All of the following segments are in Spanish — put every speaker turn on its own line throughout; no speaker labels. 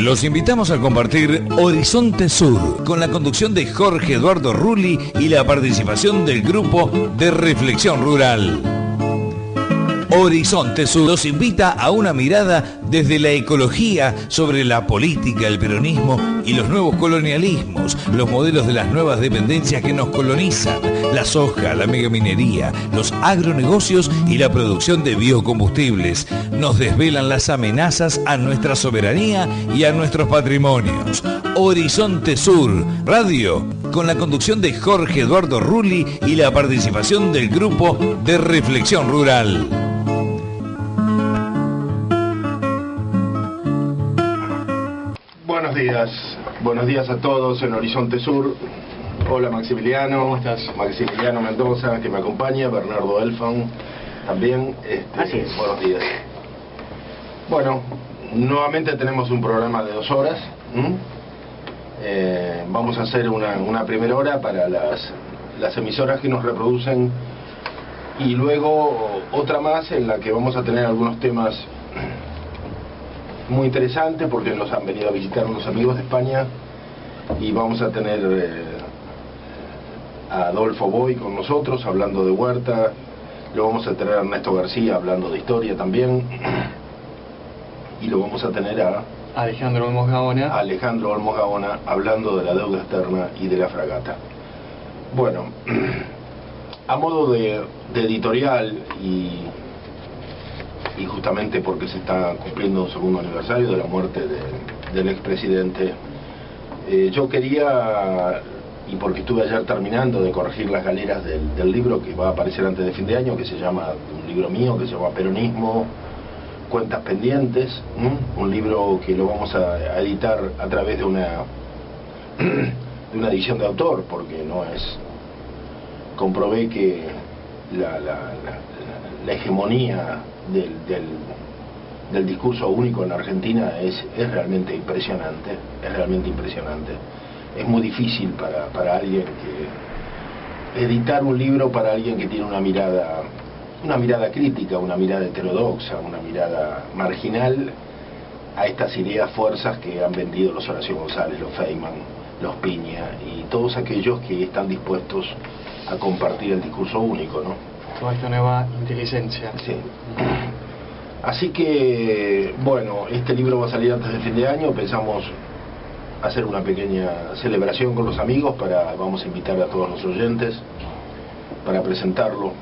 Los invitamos a compartir Horizonte Sur, con la conducción de Jorge Eduardo Rulli y la participación del grupo de Reflexión Rural. Horizonte Sur los invita a una mirada desde la ecología sobre la política, el peronismo y los nuevos colonialismos, los modelos de las nuevas dependencias que nos colonizan, la soja, la megaminería, los agronegocios y la producción de biocombustibles. Nos desvelan las amenazas a nuestra soberanía y a nuestros patrimonios. Horizonte Sur, radio, con la conducción de Jorge Eduardo Rulli y la participación del grupo de Reflexión Rural.
Buenos días a todos en Horizonte Sur. Hola Maximiliano.
¿Cómo estás?
Maximiliano Mendoza, que me acompaña, Bernardo Elfan también.
Así es.
Buenos días. Bueno, nuevamente tenemos un programa de 2 horas. Vamos a hacer una primera hora para las emisoras que nos reproducen y luego otra más en la que vamos a tener algunos temas muy interesante porque nos han venido a visitar unos amigos de España y vamos a tener a Adolfo Boy con nosotros hablando de huerta, lo vamos a tener a Ernesto García hablando de historia también y lo vamos a tener a
Alejandro
Olmos Gaona hablando de la deuda externa y de la fragata. Bueno, a modo de editorial y justamente porque se está cumpliendo un segundo aniversario de la muerte del expresidente, yo quería, y porque estuve ayer terminando de corregir las galeras del libro que va a aparecer antes de fin de año, que se llama, un libro mío que se llama Peronismo, Cuentas Pendientes, un libro que lo vamos a editar a través de una edición de autor, porque no es, comprobé que la hegemonía del discurso único en la Argentina es realmente impresionante, es muy difícil para alguien que editar un libro para alguien que tiene una mirada crítica, una mirada heterodoxa, una mirada marginal a estas ideas fuerzas que han vendido los Horacio González, los Feynman, los Piña y todos aquellos que están dispuestos a compartir el discurso único, ¿no?
Toda esta nueva inteligencia.
Sí. Así que, bueno, este libro va a salir antes del fin de año. Pensamos hacer una pequeña celebración con los amigos vamos a invitar a todos los oyentes para presentarlo.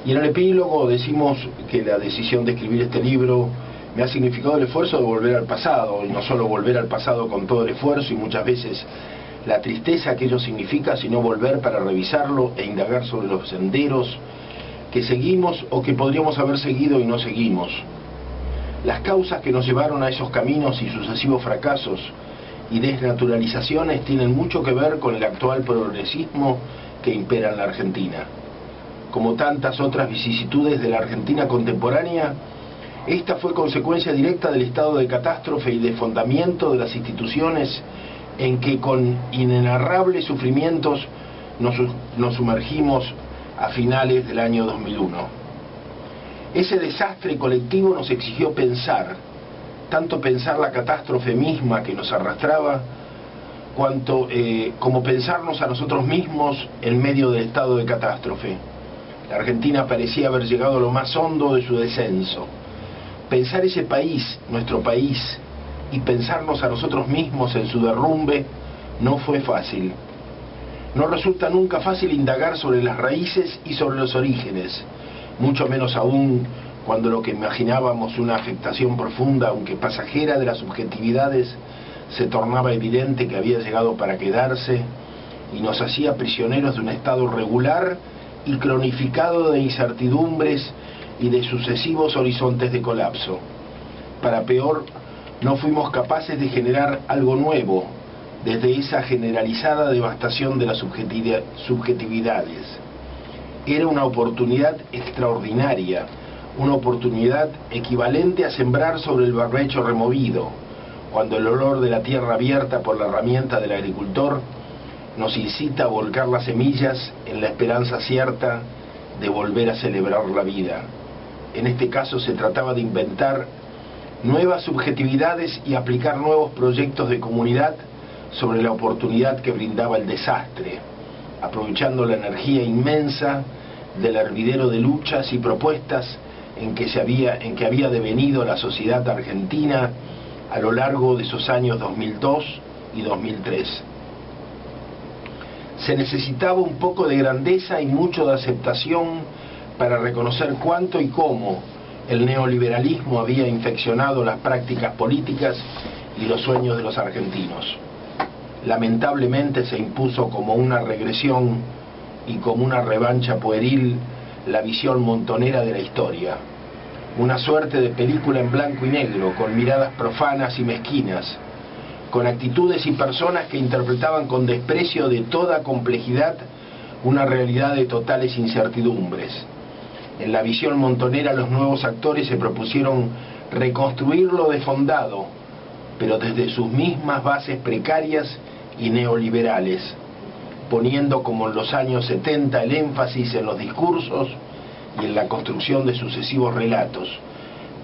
Y en el epílogo decimos que la decisión de escribir este libro me ha significado el esfuerzo de volver al pasado, y no solo volver al pasado con todo el esfuerzo y muchas veces la tristeza que ello significa, sino volver para revisarlo e indagar sobre los senderos que seguimos o que podríamos haber seguido y no seguimos. Las causas que nos llevaron a esos caminos y sucesivos fracasos y desnaturalizaciones tienen mucho que ver con el actual progresismo que impera en la Argentina. Como tantas otras vicisitudes de la Argentina contemporánea, esta fue consecuencia directa del estado de catástrofe y desfondamiento de las instituciones en que con inenarrables sufrimientos nos sumergimos a finales del año 2001. Ese desastre colectivo nos exigió pensar, tanto pensar la catástrofe misma que nos arrastraba, como pensarnos a nosotros mismos en medio del estado de catástrofe. La Argentina parecía haber llegado a lo más hondo de su descenso. Pensar ese país, nuestro país, y pensarnos a nosotros mismos en su derrumbe no fue fácil. No resulta nunca fácil indagar sobre las raíces y sobre los orígenes, mucho menos aún cuando lo que imaginábamos una afectación profunda, aunque pasajera, de las subjetividades, se tornaba evidente que había llegado para quedarse y nos hacía prisioneros de un estado regular y cronificado de incertidumbres y de sucesivos horizontes de colapso. Para peor, no fuimos capaces de generar algo nuevo desde esa generalizada devastación de las subjetividades. Era una oportunidad extraordinaria, una oportunidad equivalente a sembrar sobre el barbecho removido, cuando el olor de la tierra abierta por la herramienta del agricultor nos incita a volcar las semillas en la esperanza cierta de volver a celebrar la vida. En este caso se trataba de inventar nuevas subjetividades y aplicar nuevos proyectos de comunidad sobre la oportunidad que brindaba el desastre, aprovechando la energía inmensa del hervidero de luchas y propuestas en que había devenido la sociedad argentina a lo largo de esos años 2002 y 2003. Se necesitaba un poco de grandeza y mucho de aceptación para reconocer cuánto y cómo el neoliberalismo había infeccionado las prácticas políticas y los sueños de los argentinos. Lamentablemente se impuso como una regresión y como una revancha pueril la visión montonera de la historia, una suerte de película en blanco y negro, con miradas profanas y mezquinas, con actitudes y personas que interpretaban con desprecio de toda complejidad una realidad de totales incertidumbres. En la visión montonera los nuevos actores se propusieron reconstruir lo desfondado, pero desde sus mismas bases precarias y neoliberales, poniendo como en los años 70 el énfasis en los discursos y en la construcción de sucesivos relatos,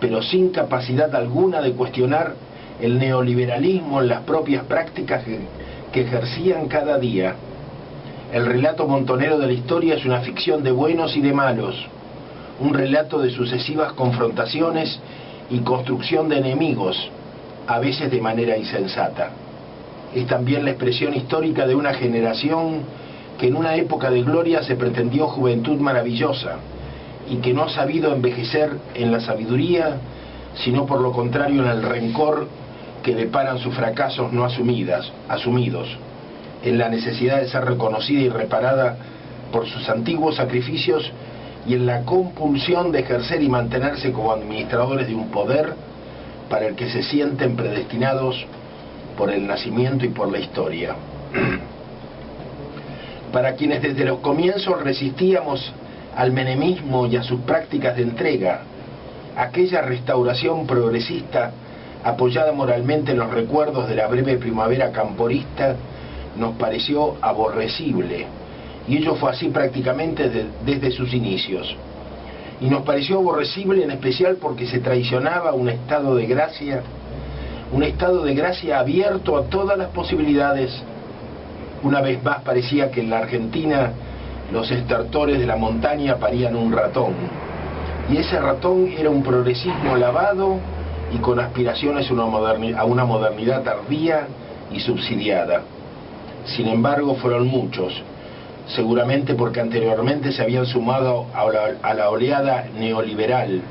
pero sin capacidad alguna de cuestionar el neoliberalismo en las propias prácticas que ejercían cada día. El relato montonero de la historia es una ficción de buenos y de malos, un relato de sucesivas confrontaciones y construcción de enemigos, a veces de manera insensata. Es también la expresión histórica de una generación que en una época de gloria se pretendió juventud maravillosa y que no ha sabido envejecer en la sabiduría, sino por lo contrario en el rencor que deparan sus fracasos no asumidos, en la necesidad de ser reconocida y reparada por sus antiguos sacrificios y en la compulsión de ejercer y mantenerse como administradores de un poder para el que se sienten predestinados por el nacimiento y por la historia. Para quienes desde los comienzos resistíamos al menemismo y a sus prácticas de entrega, aquella restauración progresista apoyada moralmente en los recuerdos de la breve primavera camporista nos pareció aborrecible, y ello fue así prácticamente desde sus inicios. Y nos pareció aborrecible en especial porque se traicionaba un estado de gracia abierto a todas las posibilidades. Una vez más parecía que en la Argentina los estertores de la montaña parían un ratón, y ese ratón era un progresismo lavado y con aspiraciones a una modernidad tardía y subsidiada. Sin embargo, fueron muchos, seguramente porque anteriormente se habían sumado a la oleada neoliberal,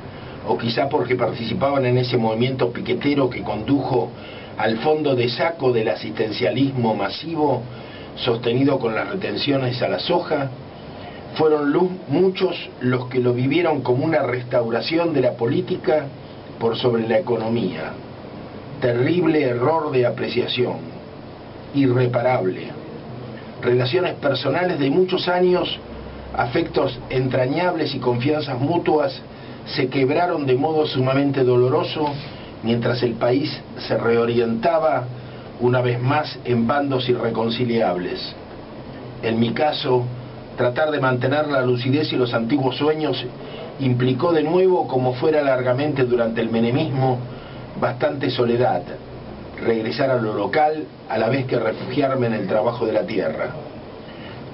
o quizá porque participaban en ese movimiento piquetero que condujo al fondo de saco del asistencialismo masivo sostenido con las retenciones a la soja. Fueron muchos los que lo vivieron como una restauración de la política por sobre la economía. Terrible error de apreciación, irreparable. Relaciones personales de muchos años, afectos entrañables y confianzas mutuas se quebraron de modo sumamente doloroso mientras el país se reorientaba una vez más en bandos irreconciliables. En mi caso, tratar de mantener la lucidez y los antiguos sueños implicó de nuevo, como fuera largamente durante el menemismo, bastante soledad, regresar a lo local a la vez que refugiarme en el trabajo de la tierra.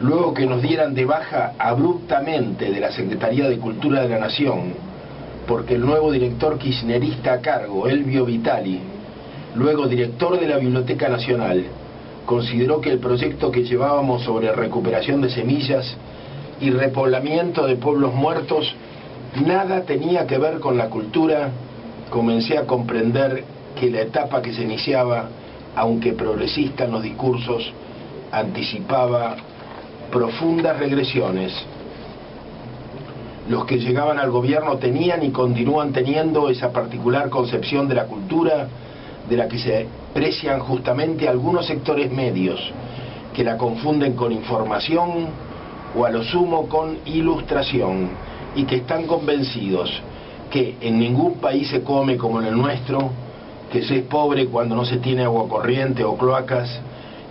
Luego que nos dieran de baja abruptamente de la Secretaría de Cultura de la Nación, porque el nuevo director kirchnerista a cargo, Elvio Vitali, luego director de la Biblioteca Nacional, consideró que el proyecto que llevábamos sobre recuperación de semillas y repoblamiento de pueblos muertos nada tenía que ver con la cultura, comencé a comprender que la etapa que se iniciaba, aunque progresista en los discursos, anticipaba profundas regresiones. Los que llegaban al gobierno tenían y continúan teniendo esa particular concepción de la cultura de la que se precian justamente algunos sectores medios, que la confunden con información o a lo sumo con ilustración, y que están convencidos que en ningún país se come como en el nuestro, que se es pobre cuando no se tiene agua corriente o cloacas,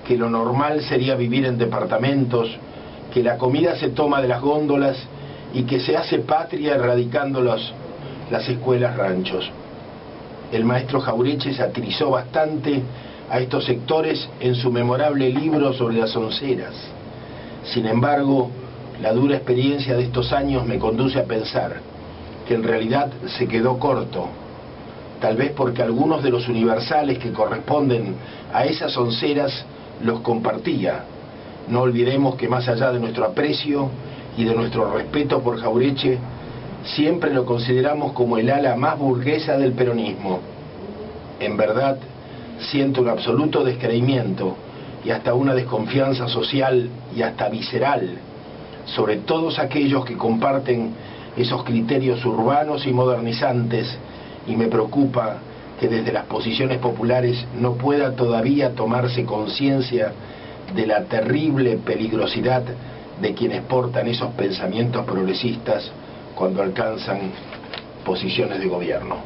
que lo normal sería vivir en departamentos, que la comida se toma de las góndolas y que se hace patria erradicando las escuelas ranchos. El maestro Jauretche satirizó bastante a estos sectores en su memorable libro sobre las onceras. Sin embargo, la dura experiencia de estos años me conduce a pensar que en realidad se quedó corto, tal vez porque algunos de los universales que corresponden a esas onceras los compartía. No olvidemos que más allá de nuestro aprecio y de nuestro respeto por Jauretche, siempre lo consideramos como el ala más burguesa del peronismo. En verdad, siento un absoluto descreimiento y hasta una desconfianza social y hasta visceral sobre todos aquellos que comparten esos criterios urbanos y modernizantes, y me preocupa que desde las posiciones populares no pueda todavía tomarse conciencia de la terrible peligrosidad de quienes portan esos pensamientos progresistas cuando alcanzan posiciones de gobierno.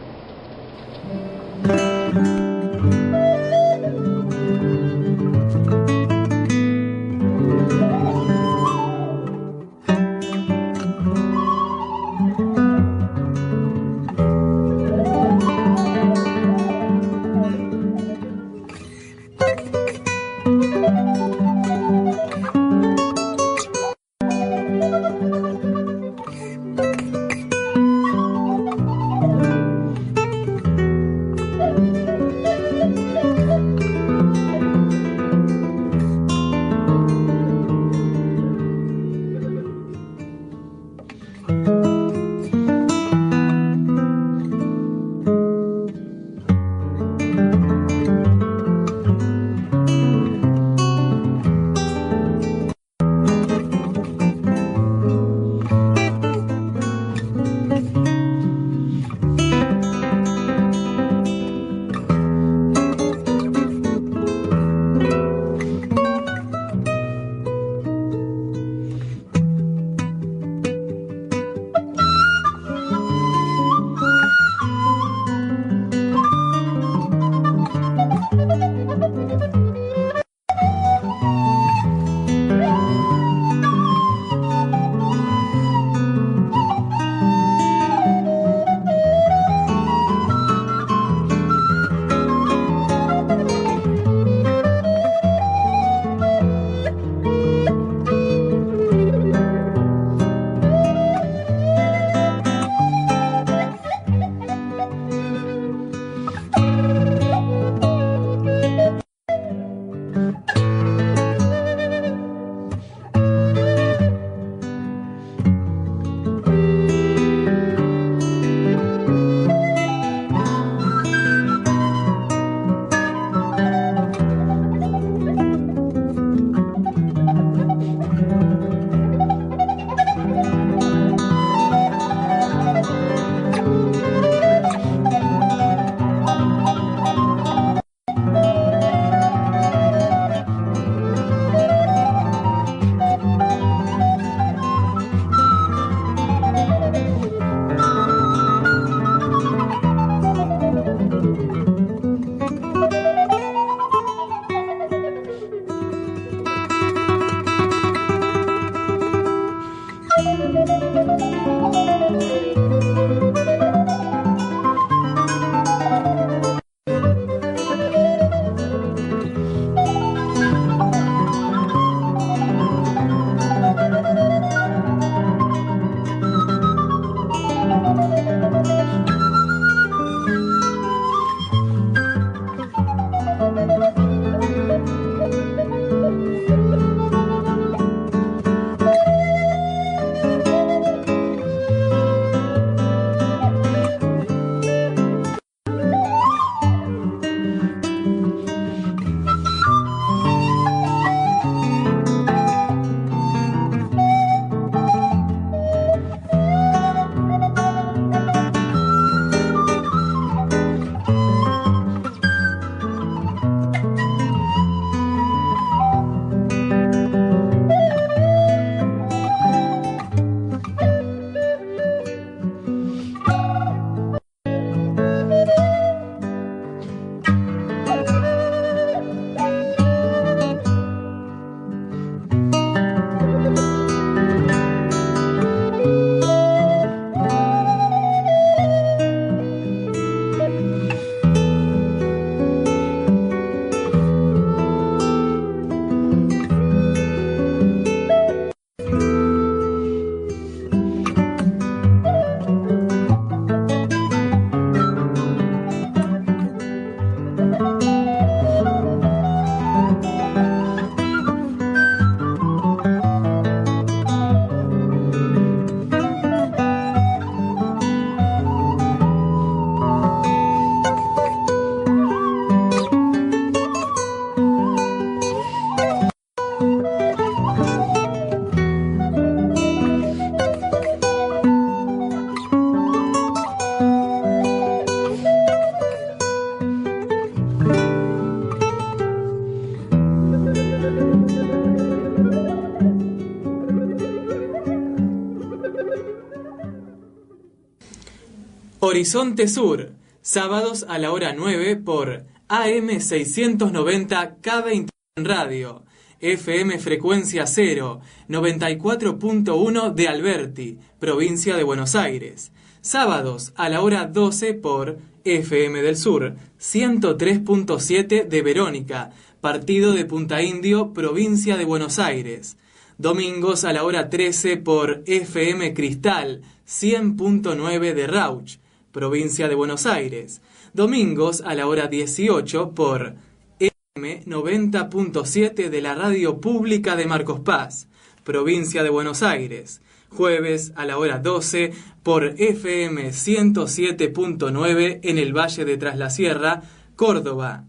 Horizonte Sur, sábados a la hora 9 por AM 690 K20 Radio, FM Frecuencia 0, 94.1 de Alberti, provincia de Buenos Aires. Sábados a la hora 12 por FM del Sur, 103.7 de Verónica, partido de Punta Indio, provincia de Buenos Aires. Domingos a la hora 13 por FM Cristal, 100.9 de Rauch, provincia de Buenos Aires. Domingos a la hora 18 por FM 90.7 de la Radio Pública de Marcos Paz, provincia de Buenos Aires. Jueves a la hora 12 por FM 107.9 en el Valle de Tras la Sierra, Córdoba.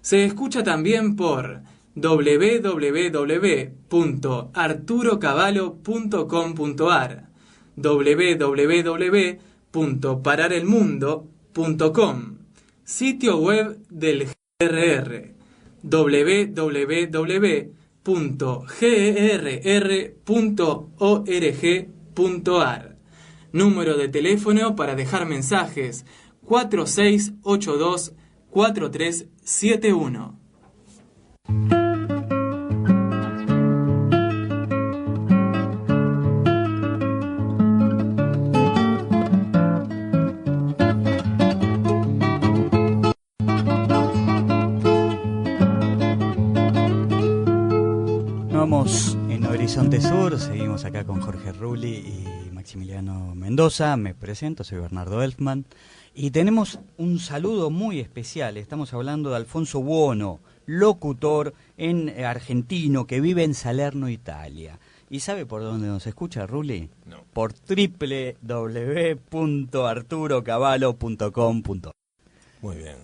Se escucha también por www.arturocavallo.com.ar, www.pararelmundo.com, sitio web del GRR, www.grr.org.ar. Número de teléfono para dejar mensajes: 4682-4371.
Vamos en Horizonte Sur, seguimos acá con Jorge Rulli y Maximiliano Mendoza. Me presento, soy Bernardo Elfman y tenemos un saludo muy especial. Estamos hablando de Alfonso Buono, locutor argentino que vive en Salerno, Italia. ¿Y sabe por dónde nos escucha, Rulli?
No.
Por www.arturocavallo.com.ar.
Muy bien.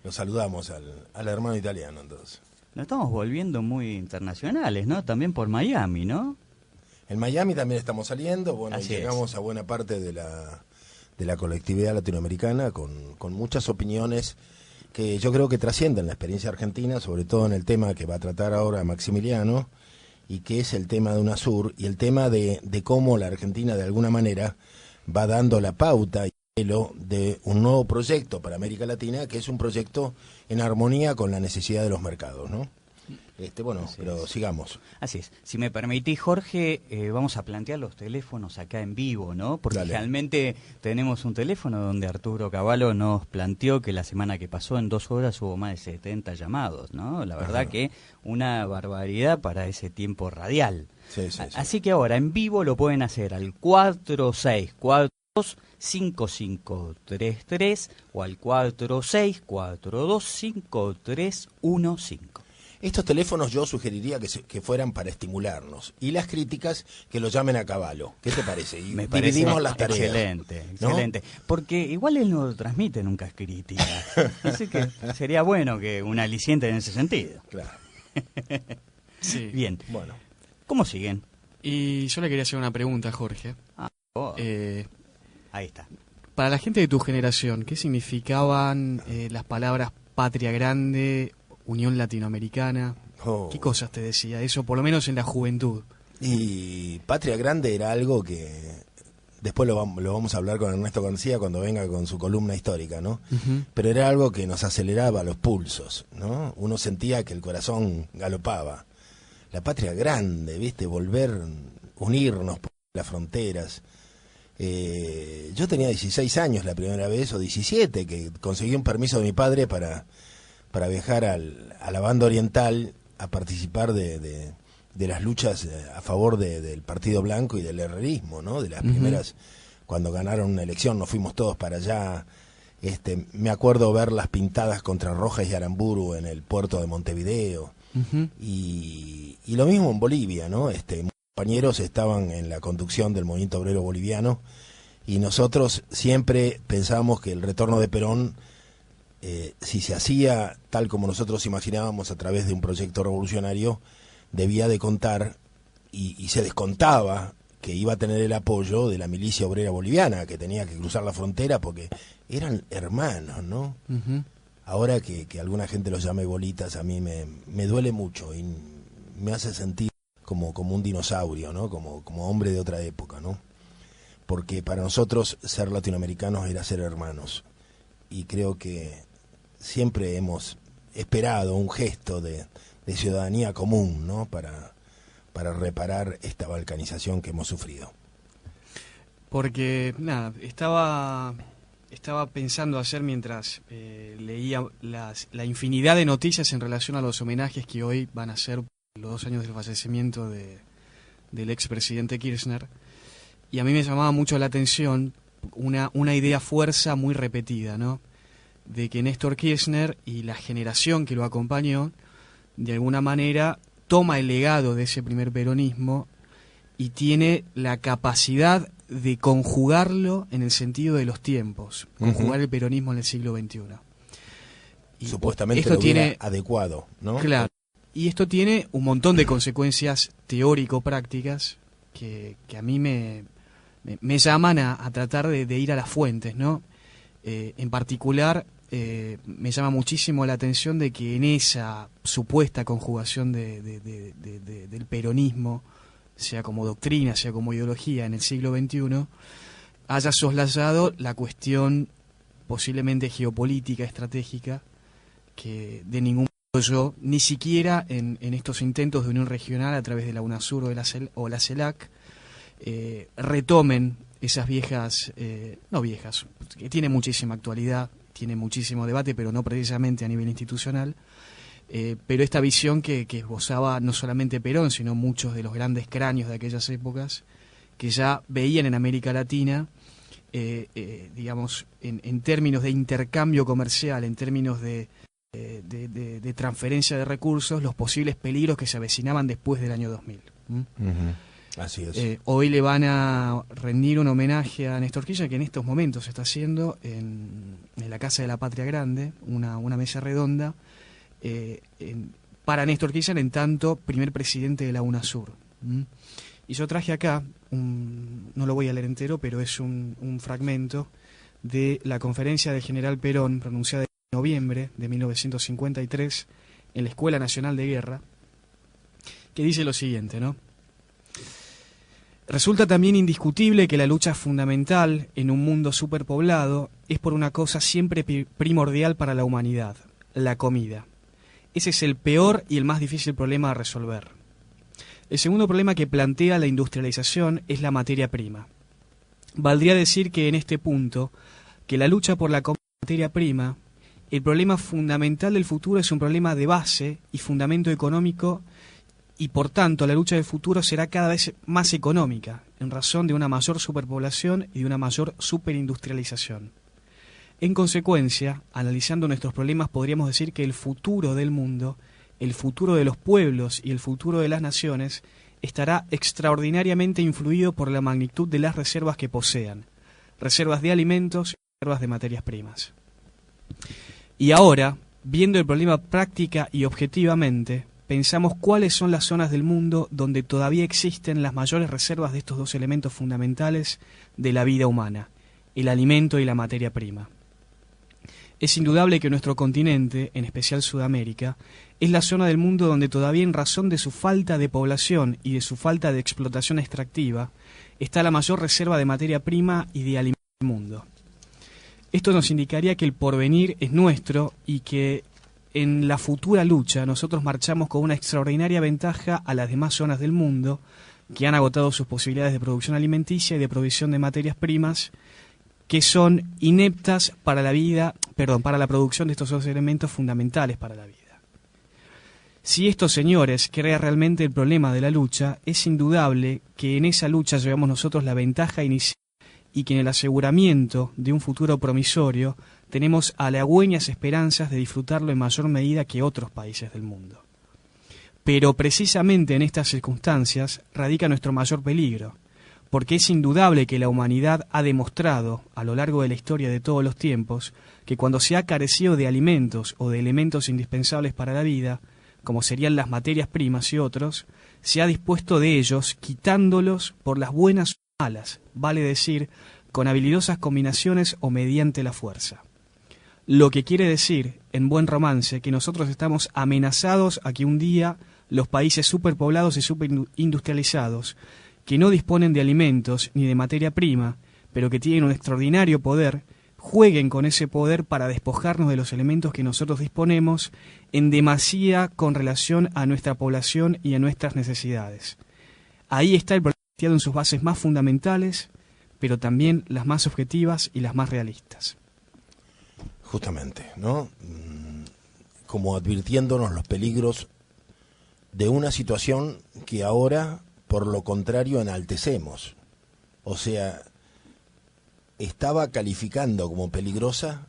Los saludamos al hermano italiano, entonces.
Nos estamos volviendo muy internacionales, ¿no? También por Miami, ¿no?
En Miami también estamos saliendo, bueno, y
Así
llegamos a buena parte de la colectividad latinoamericana con muchas opiniones que yo creo que trascienden la experiencia argentina, sobre todo en el tema que va a tratar ahora Maximiliano, y que es el tema de UNASUR, y el tema de cómo la Argentina de alguna manera va dando la pauta de un nuevo proyecto para América Latina, que es un proyecto en armonía con la necesidad de los mercados, ¿no? Bueno,
Así
pero
es.
sigamos.
Así es. Si me permitís, Jorge, vamos a plantear los teléfonos acá en vivo, ¿no? Porque
Dale.
realmente tenemos un teléfono donde Arturo Cavallo nos planteó que la semana que pasó en 2 horas hubo más de 70 llamados, ¿no? La verdad que una barbaridad para ese tiempo radial.
Sí, sí, sí.
Así que ahora en vivo lo pueden hacer al 4642-5533 o al 4642-5315.
Estos teléfonos yo sugeriría que fueran para estimularnos, y las críticas que lo llamen a caballo. ¿Qué te parece? Y
Me parece
dividimos las tareas.
excelente,
¿no?
excelente. Porque igual él no transmite nunca críticas. Así que sería bueno que un aliciente en ese sentido.
Claro.
Sí.
Bien.
Bueno.
¿Cómo siguen?
Y yo le quería hacer una pregunta, Jorge.
Ahí está.
Para la gente de tu generación, ¿qué significaban las palabras patria grande, Unión Latinoamericana?
Oh.
¿Qué cosas te decía eso, por lo menos en la juventud?
Y Patria Grande era algo que después lo vamos a hablar con Ernesto García cuando venga con su columna histórica, ¿no?
Uh-huh.
Pero era algo que nos aceleraba los pulsos, ¿no? Uno sentía que el corazón galopaba. La Patria Grande, ¿viste? Volver, unirnos por las fronteras. Yo tenía 16 años la primera vez, o 17, que conseguí un permiso de mi padre para viajar a la banda oriental a participar de las luchas a favor del Partido Blanco y del herrerismo, ¿no? De las primeras, cuando ganaron una elección, nos fuimos todos para allá. Me acuerdo verlas pintadas contra Rojas y Aramburu en el puerto de Montevideo.
Uh-huh.
Y lo mismo en Bolivia, ¿no? Compañeros estaban en la conducción del movimiento obrero boliviano, y nosotros siempre pensábamos que el retorno de Perón, si se hacía tal como nosotros imaginábamos a través de un proyecto revolucionario, debía de contar, y se descontaba que iba a tener el apoyo de la milicia obrera boliviana, que tenía que cruzar la frontera porque eran hermanos, ¿no?
Uh-huh.
Ahora que alguna gente los llame bolitas, a mí me duele mucho y me hace sentir como un dinosaurio, ¿no? Como hombre de otra época, ¿no? porque para nosotros ser latinoamericanos era ser hermanos. Y creo que siempre hemos esperado un gesto de ciudadanía común, ¿no? Para reparar esta balcanización que hemos sufrido.
Porque, nada, estaba pensando ayer mientras leía la infinidad de noticias en relación a los homenajes que hoy van a ser los 2 años del fallecimiento del expresidente Kirchner, y a mí me llamaba mucho la atención una idea fuerza muy repetida, ¿no? De que Néstor Kirchner y la generación que lo acompañó, de alguna manera, toma el legado de ese primer peronismo y tiene la capacidad de conjugarlo en el sentido de los tiempos, conjugar el peronismo en el siglo XXI. Y
supuestamente
esto
lo hubiera
tiene
adecuado, ¿no?
Claro. Y esto tiene un montón de consecuencias teórico-prácticas que a mí me llaman a tratar de ir a las fuentes, ¿no? En particular, me llama muchísimo la atención de que en esa supuesta conjugación del peronismo, sea como doctrina, sea como ideología, en el siglo XXI, haya soslayado la cuestión posiblemente geopolítica, estratégica, que de ningún modo yo, ni siquiera en estos intentos de unión regional a través de la UNASUR o la CELAC, retomen esas viejas, no viejas, que tienen muchísima actualidad, tiene muchísimo debate, pero no precisamente a nivel institucional, pero esta visión que esbozaba no solamente Perón, sino muchos de los grandes cráneos de aquellas épocas, que ya veían en América Latina, digamos, en términos de intercambio comercial, en términos de transferencia de recursos, los posibles peligros que se avecinaban después del año 2000.
Así es.
Hoy le van a rendir un homenaje a Néstor Kirchner, que en estos momentos se está haciendo en la Casa de la Patria Grande, una mesa redonda, para Néstor Kirchner en tanto primer presidente de la UNASUR. Y yo traje acá, no lo voy a leer entero, pero es un fragmento de la conferencia del general Perón, pronunciada en noviembre de 1953 en la Escuela Nacional de Guerra, que dice lo siguiente, ¿no? Resulta también indiscutible que la lucha fundamental en un mundo superpoblado es por una cosa siempre primordial para la humanidad, la comida. Ese es el peor y el más difícil problema a resolver. El segundo problema que plantea la industrialización es la materia prima. Valdría decir que en este punto, que la lucha por la materia prima, el problema fundamental del futuro es un problema de base y fundamento económico, y por tanto la lucha del futuro será cada vez más económica, en razón de una mayor superpoblación y de una mayor superindustrialización. En consecuencia, analizando nuestros problemas, podríamos decir que el futuro del mundo, el futuro de los pueblos y el futuro de las naciones estará extraordinariamente influido por la magnitud de las reservas que posean, reservas de alimentos y reservas de materias primas. Y ahora, viendo el problema práctica y objetivamente, pensamos cuáles son las zonas del mundo donde todavía existen las mayores reservas de estos dos elementos fundamentales de la vida humana, el alimento y la materia prima. Es indudable que nuestro continente, en especial Sudamérica, es la zona del mundo donde todavía en razón de su falta de población y de su falta de explotación extractiva, está la mayor reserva de materia prima y de alimento del mundo. Esto nos indicaría que el porvenir es nuestro y que en la futura lucha nosotros marchamos con una extraordinaria ventaja a las demás zonas del mundo que han agotado sus posibilidades de producción alimenticia y de provisión de materias primas que son ineptas para para la producción de estos dos elementos fundamentales para la vida. Si estos señores crean realmente el problema de la lucha, es indudable que en esa lucha llevamos nosotros la ventaja inicial y que en el aseguramiento de un futuro promisorio tenemos halagüeñas esperanzas de disfrutarlo en mayor medida que otros países del mundo. Pero precisamente en estas circunstancias radica nuestro mayor peligro, porque es indudable que la humanidad ha demostrado a lo largo de la historia de todos los tiempos que cuando se ha carecido de alimentos o de elementos indispensables para la vida, como serían las materias primas y otros, se ha dispuesto de ellos quitándolos por las buenas o malas, vale decir, con habilidosas combinaciones o mediante la fuerza. Lo que quiere decir, en buen romance, que nosotros estamos amenazados a que un día los países superpoblados y superindustrializados que no disponen de alimentos ni de materia prima, pero que tienen un extraordinario poder, jueguen con ese poder para despojarnos de los elementos que nosotros disponemos en demasía con relación a nuestra población y a nuestras necesidades. Ahí está el problema en sus bases más fundamentales, pero también las más objetivas y las más realistas.
Justamente, ¿no? Como advirtiéndonos los peligros de una situación que ahora, por lo contrario, enaltecemos. O sea, estaba calificando como peligrosa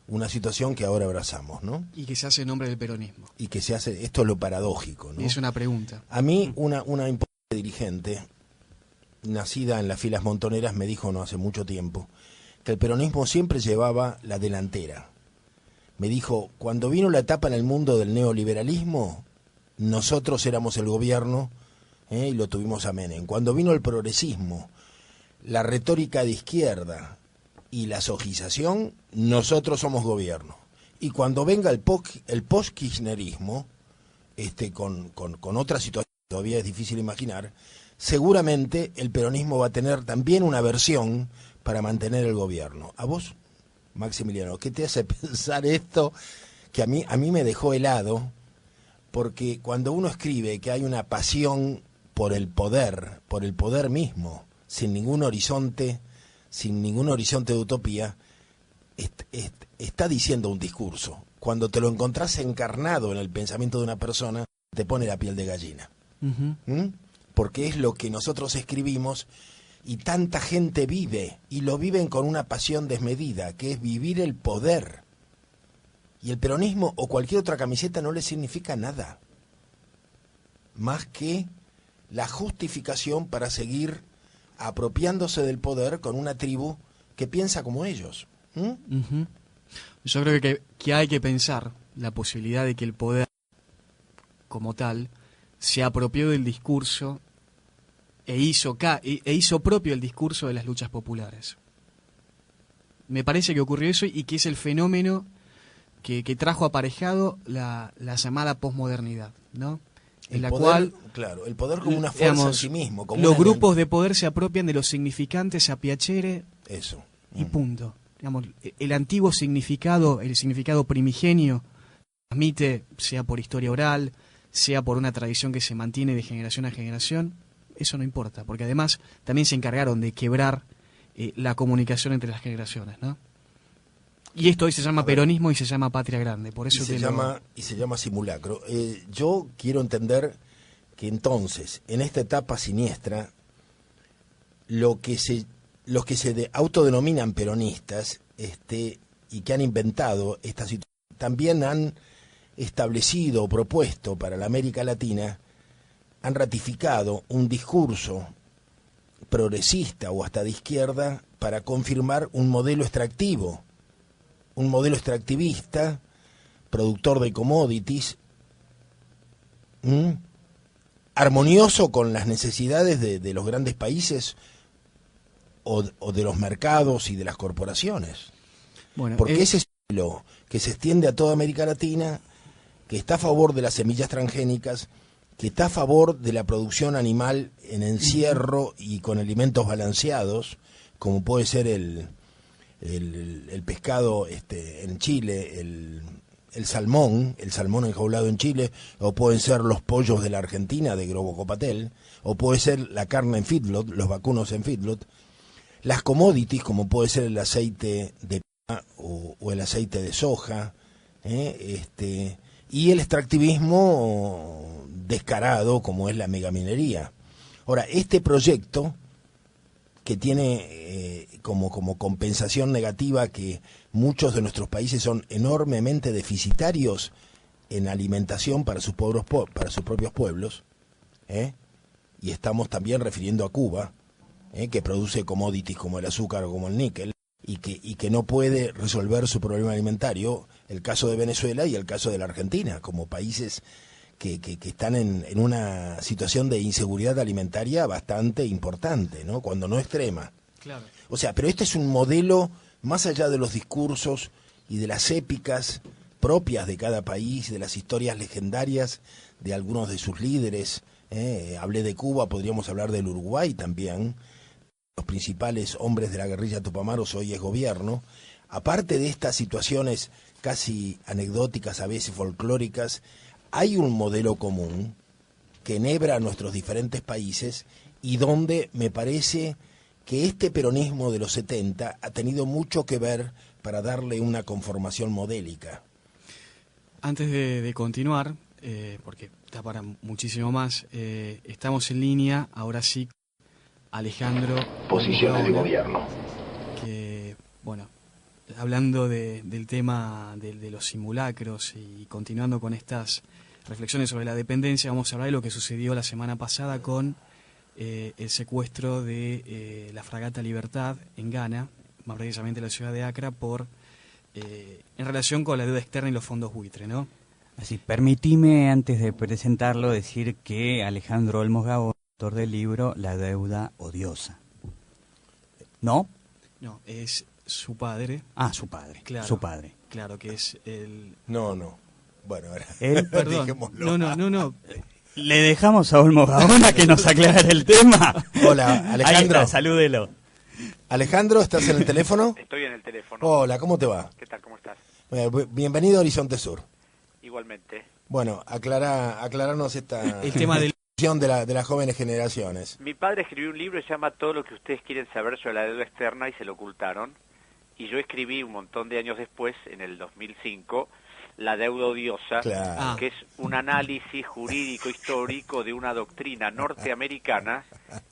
una situación que ahora abrazamos, ¿no?
Y que se hace en nombre del peronismo.
Y que se hace, esto es lo paradójico, ¿no?
Es una pregunta.
A mí, una importante dirigente, nacida en las filas montoneras, me dijo no hace mucho tiempo que el peronismo siempre llevaba la delantera. Me dijo, cuando vino la etapa en el mundo del neoliberalismo, nosotros éramos el gobierno, y lo tuvimos a Menem. Cuando vino el progresismo, la retórica de izquierda y la sojización, nosotros somos gobierno. Y cuando venga el post-kirchnerismo, con otra situación que todavía es difícil imaginar, seguramente el peronismo va a tener también una versión para mantener el gobierno. ¿A vos, Maximiliano, qué te hace pensar esto que a mí me dejó helado? Porque cuando uno escribe que hay una pasión por el poder mismo, sin ningún horizonte de utopía, está diciendo un discurso. Cuando te lo encontrás encarnado en el pensamiento de una persona, te pone la piel de gallina.
Uh-huh.
Porque es lo que nosotros escribimos y tanta gente vive, y lo viven con una pasión desmedida, que es vivir el poder. Y el peronismo o cualquier otra camiseta no le significa nada, más que la justificación para seguir apropiándose del poder con una tribu que piensa como ellos.
Uh-huh. Yo creo que hay que pensar la posibilidad de que el poder como tal se apropió del discurso e hizo propio el discurso de las luchas populares. Me parece que ocurrió eso y que es el fenómeno que trajo aparejado la llamada posmodernidad, ¿no? En la cual,
claro, el poder como una fuerza en sí mismo. Como
los grupos de poder se apropian de los significantes a piacere.
Eso.
Y punto. Digamos, el antiguo significado, el significado primigenio, transmite, sea por historia oral, sea por una tradición que se mantiene de generación a generación, eso no importa, porque además también se encargaron de quebrar la comunicación entre las generaciones, ¿no? Y esto hoy se llama peronismo y se llama patria grande, por eso
se llama simulacro. Yo quiero entender que entonces, en esta etapa siniestra, los que se autodenominan peronistas, y que han inventado esta situación, también han establecido o propuesto para la América Latina, han ratificado un discurso progresista o hasta de izquierda para confirmar un modelo extractivo, un modelo extractivista, productor de commodities, armonioso con las necesidades de los grandes países o de los mercados y de las corporaciones.
Bueno,
porque ese estilo que se extiende a toda América Latina, que está a favor de las semillas transgénicas, que está a favor de la producción animal en encierro y con alimentos balanceados, como puede ser el pescado en Chile, el salmón enjaulado en Chile, o pueden ser los pollos de la Argentina, de Grobocopatel, o puede ser la carne en feedlot, los vacunos en feedlot, las commodities, como puede ser el aceite de palma o el aceite de soja, y el extractivismo descarado, como es la megaminería. Ahora, este proyecto, que tiene como compensación negativa que muchos de nuestros países son enormemente deficitarios en alimentación para sus propios pueblos, y estamos también refiriendo a Cuba, que produce commodities como el azúcar o como el níquel, y que no puede resolver su problema alimentario, el caso de Venezuela y el caso de la Argentina, como países que están en una situación de inseguridad alimentaria bastante importante, ¿no? Cuando no extrema.
Claro.
O sea, pero este es un modelo, más allá de los discursos y de las épicas propias de cada país, de las historias legendarias de algunos de sus líderes, Hablé de Cuba, podríamos hablar del Uruguay también. Los principales hombres de la guerrilla Tupamaros hoy es gobierno. Aparte de estas situaciones casi anecdóticas, a veces folclóricas, hay un modelo común que enhebra a nuestros diferentes países y donde me parece que este peronismo de los 70 ha tenido mucho que ver para darle una conformación modélica.
Antes de continuar, porque está para muchísimo más, estamos en línea, ahora sí, Alejandro.
Posiciones de gobierno.
Que, bueno, hablando del tema de los simulacros y continuando con estas reflexiones sobre la dependencia, vamos a hablar de lo que sucedió la semana pasada con el secuestro de la fragata Libertad en Ghana, más precisamente en la ciudad de Accra, en relación con la deuda externa y los fondos buitre, ¿no?
Así, permitime antes de presentarlo decir que Alejandro Olmos Gabón, autor del libro La deuda odiosa. ¿No?
No, es su padre.
Ah, su padre.
Claro,
su padre.
Claro, que es el...
No. Bueno, ahora
Perdón. No.
Le dejamos a Olmos Gabón a que nos aclare el tema.
Hola, Alejandro.
Ahí está, salúdelo.
Alejandro, ¿estás en el teléfono?
Estoy en el teléfono.
Hola, ¿cómo te va?
¿Qué tal? ¿Cómo estás?
Bienvenido a Horizonte Sur.
Igualmente.
Bueno, aclararnos esta
el tema del...
de las jóvenes generaciones.
Mi padre escribió un libro que se llama Todo lo que ustedes quieren saber sobre la deuda externa y se lo ocultaron. Y yo escribí un montón de años después, en el 2005, La deuda odiosa,
Claro.
que es un análisis jurídico histórico de una doctrina norteamericana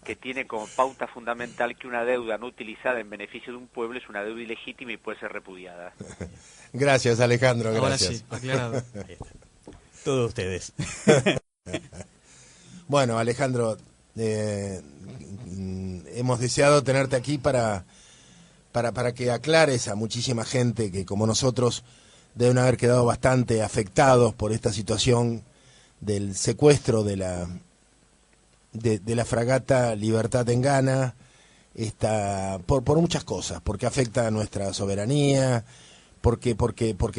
que tiene como pauta fundamental que una deuda no utilizada en beneficio de un pueblo es una deuda ilegítima y puede ser repudiada.
Gracias, Alejandro, gracias.
Ahora sí, aclarado.
Todos ustedes.
Bueno, Alejandro, hemos deseado tenerte aquí para que aclares a muchísima gente que, como nosotros, deben haber quedado bastante afectados por esta situación del secuestro de la fragata Libertad en Ghana, por muchas cosas, porque afecta a nuestra soberanía, porque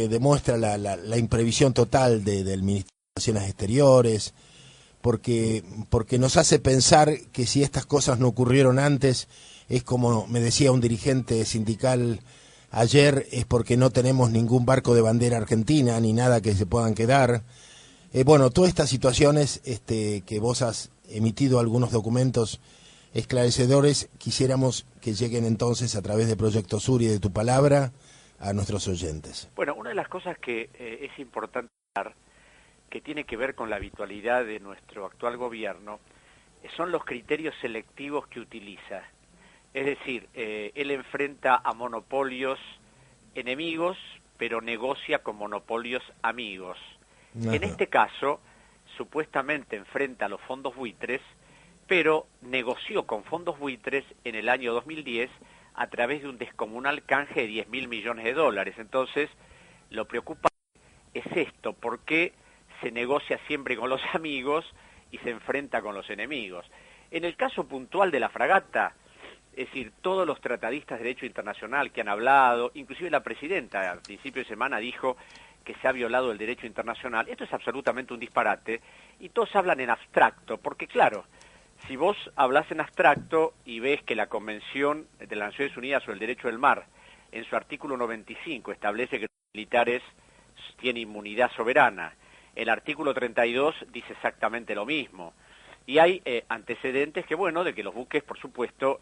demuestra la imprevisión total del Ministerio de Relaciones Exteriores, porque nos hace pensar que si estas cosas no ocurrieron antes, es como me decía un dirigente sindical ayer, es porque no tenemos ningún barco de bandera argentina, ni nada que se puedan quedar. Bueno, todas estas situaciones que vos has emitido algunos documentos esclarecedores, quisiéramos que lleguen entonces a través de Proyecto Sur y de tu palabra a nuestros oyentes.
Bueno, una de las cosas que es importante hablar, que tiene que ver con la habitualidad de nuestro actual gobierno, son los criterios selectivos que utiliza. Es decir, él enfrenta a monopolios enemigos, pero negocia con monopolios amigos. Ajá. En este caso, supuestamente enfrenta a los fondos buitres, pero negoció con fondos buitres en el año 2010 a través de un descomunal canje de 10.000 millones de dólares. Entonces, lo preocupante es esto, ¿por qué se negocia siempre con los amigos y se enfrenta con los enemigos? En el caso puntual de la fragata, es decir, todos los tratadistas de derecho internacional que han hablado, inclusive la presidenta al principio de semana dijo que se ha violado el derecho internacional. Esto es absolutamente un disparate y todos hablan en abstracto, porque claro, si vos hablas en abstracto y ves que la Convención de las Naciones Unidas sobre el Derecho del Mar, en su artículo 95, establece que los militares tienen inmunidad soberana, el artículo 32 dice exactamente lo mismo. Y hay antecedentes que, bueno, de que los buques, por supuesto,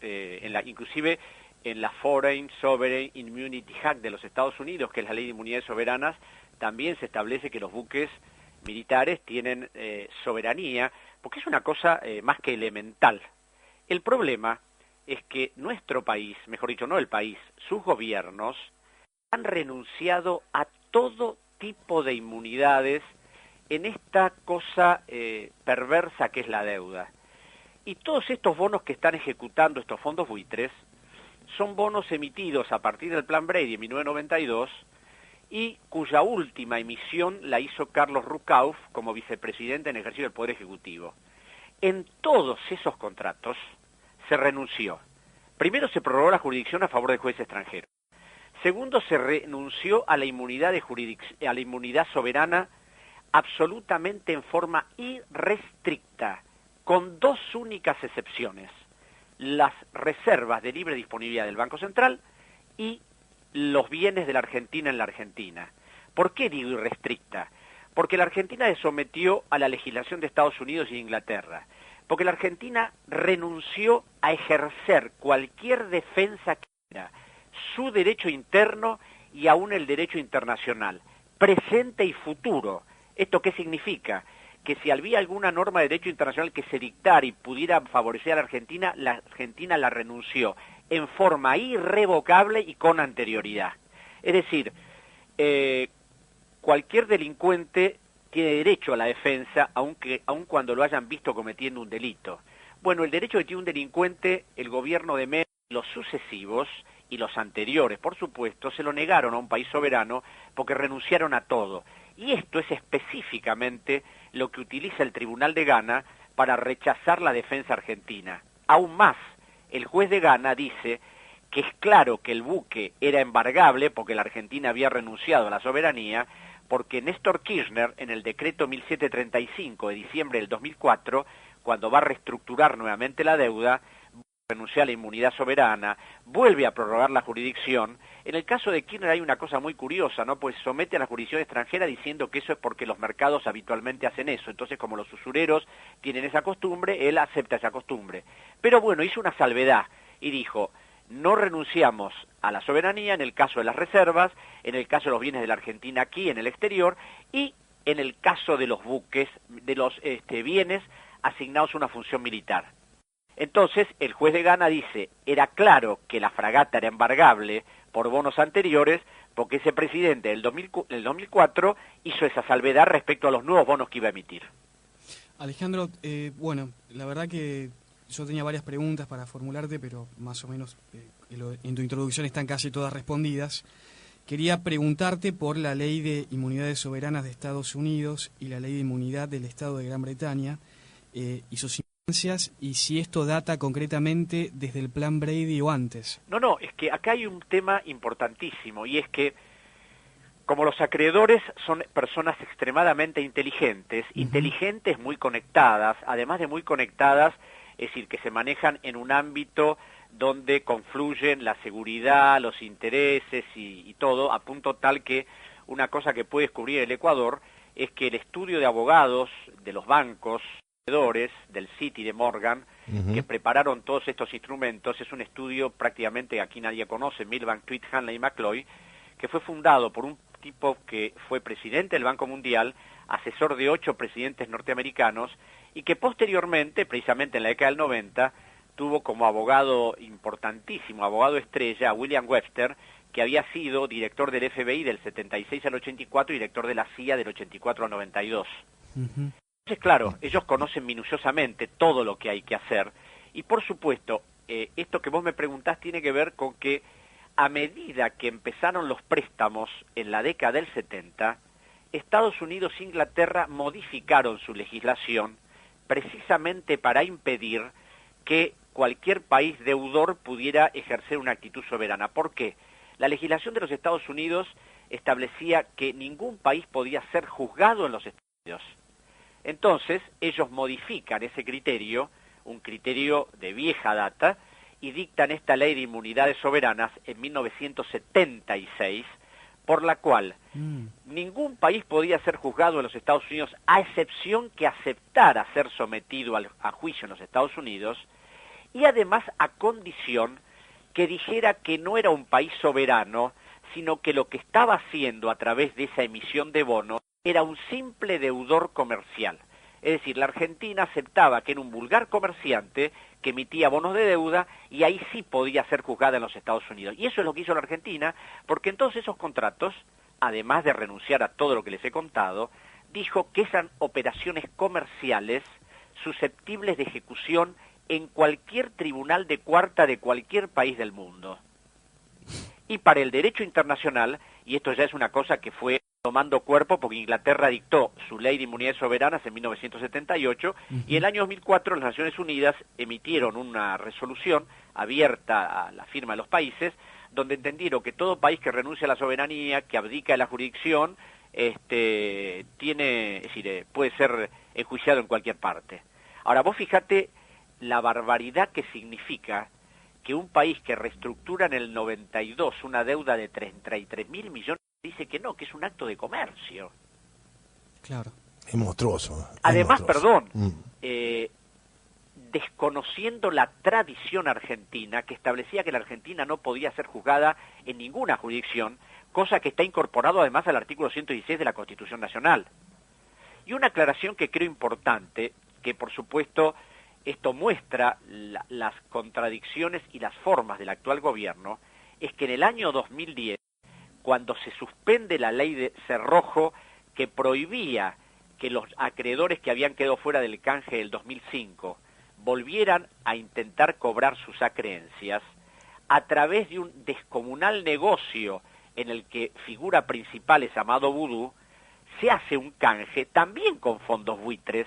inclusive en la Foreign Sovereign Immunity Act de los Estados Unidos, que es la ley de inmunidades soberanas, también se establece que los buques militares tienen soberanía, porque es una cosa más que elemental. El problema es que nuestro país, mejor dicho, no el país, sus gobiernos han renunciado a todo tipo de inmunidades en esta cosa perversa que es la deuda. Y todos estos bonos que están ejecutando estos fondos buitres son bonos emitidos a partir del Plan Brady en 1992 y cuya última emisión la hizo Carlos Rucauf como vicepresidente en ejercicio del Poder Ejecutivo. En todos esos contratos se renunció. Primero, se prorrogó la jurisdicción a favor de jueces extranjeros. Segundo, se renunció a la inmunidad a la inmunidad soberana absolutamente en forma irrestricta, con dos únicas excepciones: las reservas de libre disponibilidad del Banco Central y los bienes de la Argentina en la Argentina. ¿Por qué digo irrestricta? Porque la Argentina se sometió a la legislación de Estados Unidos y Inglaterra, porque la Argentina renunció a ejercer cualquier defensa que era su derecho interno y aún el derecho internacional, presente y futuro. ¿Esto qué significa? Que si había alguna norma de derecho internacional que se dictara y pudiera favorecer a la Argentina la renunció en forma irrevocable y con anterioridad. Es decir, cualquier delincuente tiene derecho a la defensa, aun cuando lo hayan visto cometiendo un delito. Bueno, el derecho que tiene un delincuente, el gobierno de Menem, los sucesivos y los anteriores, por supuesto, se lo negaron a un país soberano porque renunciaron a todo. Y esto es específicamente lo que utiliza el Tribunal de Gana para rechazar la defensa argentina. Aún más, el juez de Gana dice que es claro que el buque era embargable porque la Argentina había renunciado a la soberanía, porque Néstor Kirchner, en el decreto 1735 de diciembre del 2004, cuando va a reestructurar nuevamente la deuda, renuncia a la inmunidad soberana, vuelve a prorrogar la jurisdicción. En el caso de Kirchner hay una cosa muy curiosa, ¿no? Pues somete a la jurisdicción extranjera diciendo que eso es porque los mercados habitualmente hacen eso. Entonces, como los usureros tienen esa costumbre, él acepta esa costumbre. Pero bueno, hizo una salvedad y dijo: no renunciamos a la soberanía en el caso de las reservas, en el caso de los bienes de la Argentina aquí, en el exterior, y en el caso de los buques, de los bienes asignados a una función militar. Entonces, el juez de Gana dice, era claro que la fragata era embargable por bonos anteriores, porque ese presidente del 2004 hizo esa salvedad respecto a los nuevos bonos que iba a emitir.
Alejandro, bueno, la verdad que yo tenía varias preguntas para formularte, pero más o menos en tu introducción están casi todas respondidas. Quería preguntarte por la Ley de Inmunidades Soberanas de Estados Unidos y la Ley de Inmunidad del Estado de Gran Bretaña y sus y si esto data concretamente desde el Plan Brady o antes.
No, es que acá hay un tema importantísimo, y es que como los acreedores son personas extremadamente inteligentes, inteligentes muy conectadas, además de muy conectadas, es decir, que se manejan en un ámbito donde confluyen la seguridad, los intereses y todo, a punto tal que una cosa que puede descubrir el Ecuador es que el estudio de abogados de los bancos, del Citi de Morgan, que prepararon todos estos instrumentos, es un estudio prácticamente aquí nadie conoce, Milbank, Tweed, Hanley y McCloy, que fue fundado por un tipo que fue presidente del Banco Mundial, asesor de 8 presidentes norteamericanos, y que posteriormente, precisamente en la década del 90, tuvo como abogado importantísimo, abogado estrella, a William Webster, que había sido director del FBI del 76 al 84 y director de la CIA del 84 al 92. Entonces, claro, ellos conocen minuciosamente todo lo que hay que hacer, y por supuesto, esto que vos me preguntás tiene que ver con que a medida que empezaron los préstamos en la década del 70, Estados Unidos e Inglaterra modificaron su legislación precisamente para impedir que cualquier país deudor pudiera ejercer una actitud soberana. ¿Por qué? La legislación de los Estados Unidos establecía que ningún país podía ser juzgado en los Estados Unidos. Entonces, ellos modifican ese criterio, un criterio de vieja data, y dictan esta ley de inmunidades soberanas en 1976, por la cual ningún país podía ser juzgado en los Estados Unidos, a excepción que aceptara ser sometido a juicio en los Estados Unidos, y además a condición que dijera que no era un país soberano, sino que lo que estaba haciendo a través de esa emisión de bonos era un simple deudor comercial. Es decir, la Argentina aceptaba que era un vulgar comerciante que emitía bonos de deuda y ahí sí podía ser juzgada en los Estados Unidos. Y eso es lo que hizo la Argentina, porque en todos esos contratos, además de renunciar a todo lo que les he contado, dijo que eran operaciones comerciales susceptibles de ejecución en cualquier tribunal de cuarta de cualquier país del mundo. Y para el derecho internacional, y esto ya es una cosa que fue tomando cuerpo porque Inglaterra dictó su ley de inmunidades soberanas en 1978 y en el año 2004 las Naciones Unidas emitieron una resolución abierta a la firma de los países donde entendieron que todo país que renuncia a la soberanía, que abdica de la jurisdicción, puede ser enjuiciado en cualquier parte. Ahora, vos fíjate la barbaridad que significa que un país que reestructura en el 92 una deuda de 33.000 millones dice que no, que es un acto de comercio.
Claro.
Es monstruoso.
Además,
monstruoso.
Desconociendo la tradición argentina que establecía que la Argentina no podía ser juzgada en ninguna jurisdicción, cosa que está incorporado además al artículo 116 de la Constitución Nacional. Y una aclaración que creo importante, que por supuesto esto muestra las contradicciones y las formas del actual gobierno, es que en el año 2010, cuando se suspende la ley de Cerrojo que prohibía que los acreedores que habían quedado fuera del canje del 2005 volvieran a intentar cobrar sus acreencias, a través de un descomunal negocio en el que figura principal es Amado Vudú, se hace un canje también con fondos buitres,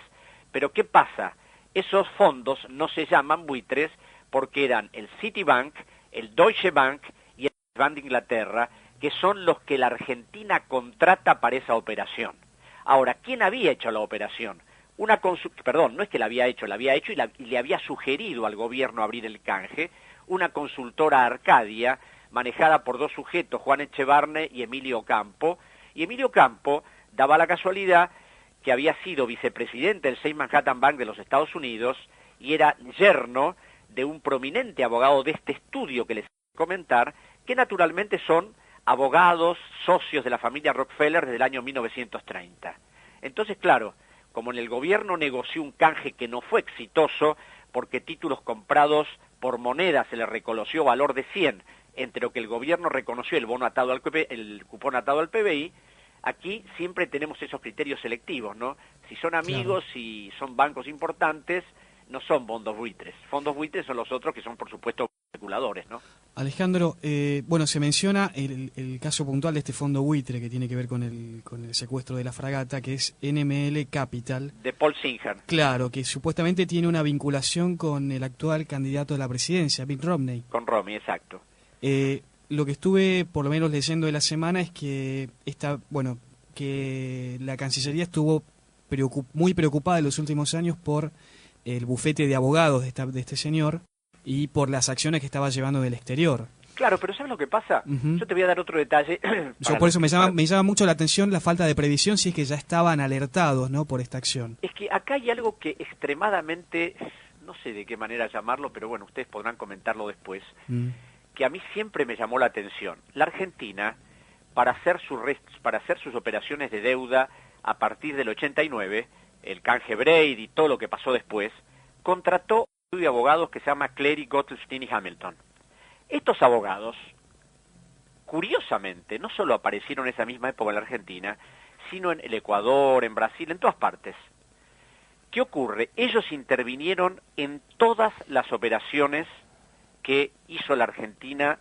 pero ¿qué pasa? Esos fondos no se llaman buitres porque eran el Citibank, el Deutsche Bank y el Bank de Inglaterra, que son los que la Argentina contrata para esa operación. Ahora, ¿quién había hecho la operación? No es que la había hecho y le había sugerido al gobierno abrir el canje, una consultora Arcadia, manejada por dos sujetos, Juan Echevarne y Emilio Campo, y Emilio Campo daba la casualidad que había sido vicepresidente del 6 Manhattan Bank de los Estados Unidos y era yerno de un prominente abogado de este estudio que les voy a comentar, que naturalmente son abogados, socios de la familia Rockefeller desde el año 1930. Entonces, claro, como en el gobierno negoció un canje que no fue exitoso, porque títulos comprados por moneda se le reconoció valor de 100, entre lo que el gobierno reconoció el cupón atado al PBI, aquí siempre tenemos esos criterios selectivos, ¿no? Si son amigos, si son bancos importantes, no son fondos buitres. Fondos buitres son los otros que son, por supuesto, especuladores, ¿no?
Alejandro, se menciona el caso puntual de este fondo buitre que tiene que ver con el secuestro de la fragata, que es NML Capital.
De Paul Singer.
Claro, que supuestamente tiene una vinculación con el actual candidato a la presidencia, Mitt Romney.
Con Romney, exacto.
Lo que estuve, por lo menos, leyendo de la semana es que que la Cancillería estuvo muy preocupada en los últimos años por el bufete de abogados de este señor y por las acciones que estaba llevando del exterior.
Claro, pero ¿sabes lo que pasa? Yo te voy a dar otro detalle.
Por eso me llama mucho la atención la falta de previsión, si es que ya estaban alertados, ¿no?, por esta acción.
Es que acá hay algo que extremadamente, no sé de qué manera llamarlo, pero bueno, ustedes podrán comentarlo después, que a mí siempre me llamó la atención. La Argentina, para hacer sus operaciones de deuda a partir del 89, el canje Brady y todo lo que pasó después, contrató un estudio de abogados que se llama Cleary, Gottesdien y Hamilton. Estos abogados, curiosamente, no solo aparecieron en esa misma época en la Argentina, sino en el Ecuador, en Brasil, en todas partes. ¿Qué ocurre? Ellos intervinieron en todas las operaciones que hizo la Argentina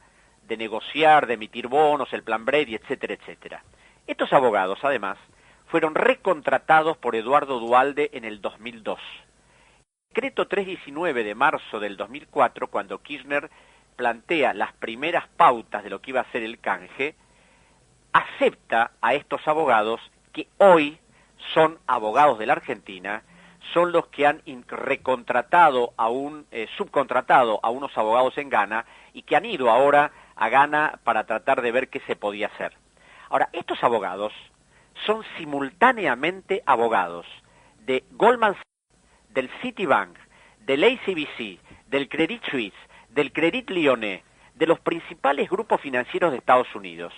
de negociar, de emitir bonos, el plan Brady, etcétera, etcétera. Estos abogados, además, fueron recontratados por Eduardo Duhalde en el 2002. El decreto 319 de marzo del 2004, cuando Kirchner plantea las primeras pautas de lo que iba a ser el canje, acepta a estos abogados que hoy son abogados de la Argentina, son los que han recontratado subcontratado a unos abogados en Ghana y que han ido ahora a Ghana para tratar de ver qué se podía hacer. Ahora, estos abogados son simultáneamente abogados de Goldman Sachs, del Citibank, del ACBC, del Credit Suisse, del Credit Lyonnais, de los principales grupos financieros de Estados Unidos.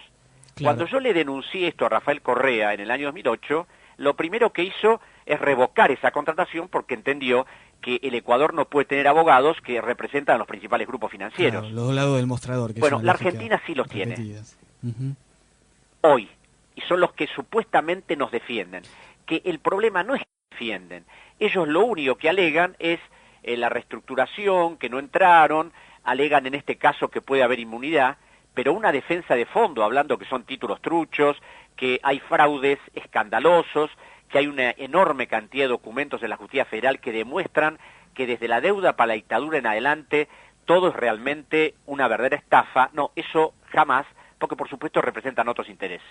Claro. Cuando yo le denuncié esto a Rafael Correa en el año 2008, lo primero que hizo es revocar esa contratación porque entendió que el Ecuador no puede tener abogados que representan a los principales grupos financieros.
Claro, los dos lados del mostrador. Que
bueno, la Argentina sí los tiene. Hoy. Y son los que supuestamente nos defienden. Que el problema no es que defienden. Ellos lo único que alegan es la reestructuración, que no entraron, alegan en este caso que puede haber inmunidad, pero una defensa de fondo, hablando que son títulos truchos, que hay fraudes escandalosos, que hay una enorme cantidad de documentos de la Justicia Federal que demuestran que desde la deuda para la dictadura en adelante todo es realmente una verdadera estafa. No, eso jamás, porque por supuesto representan otros intereses.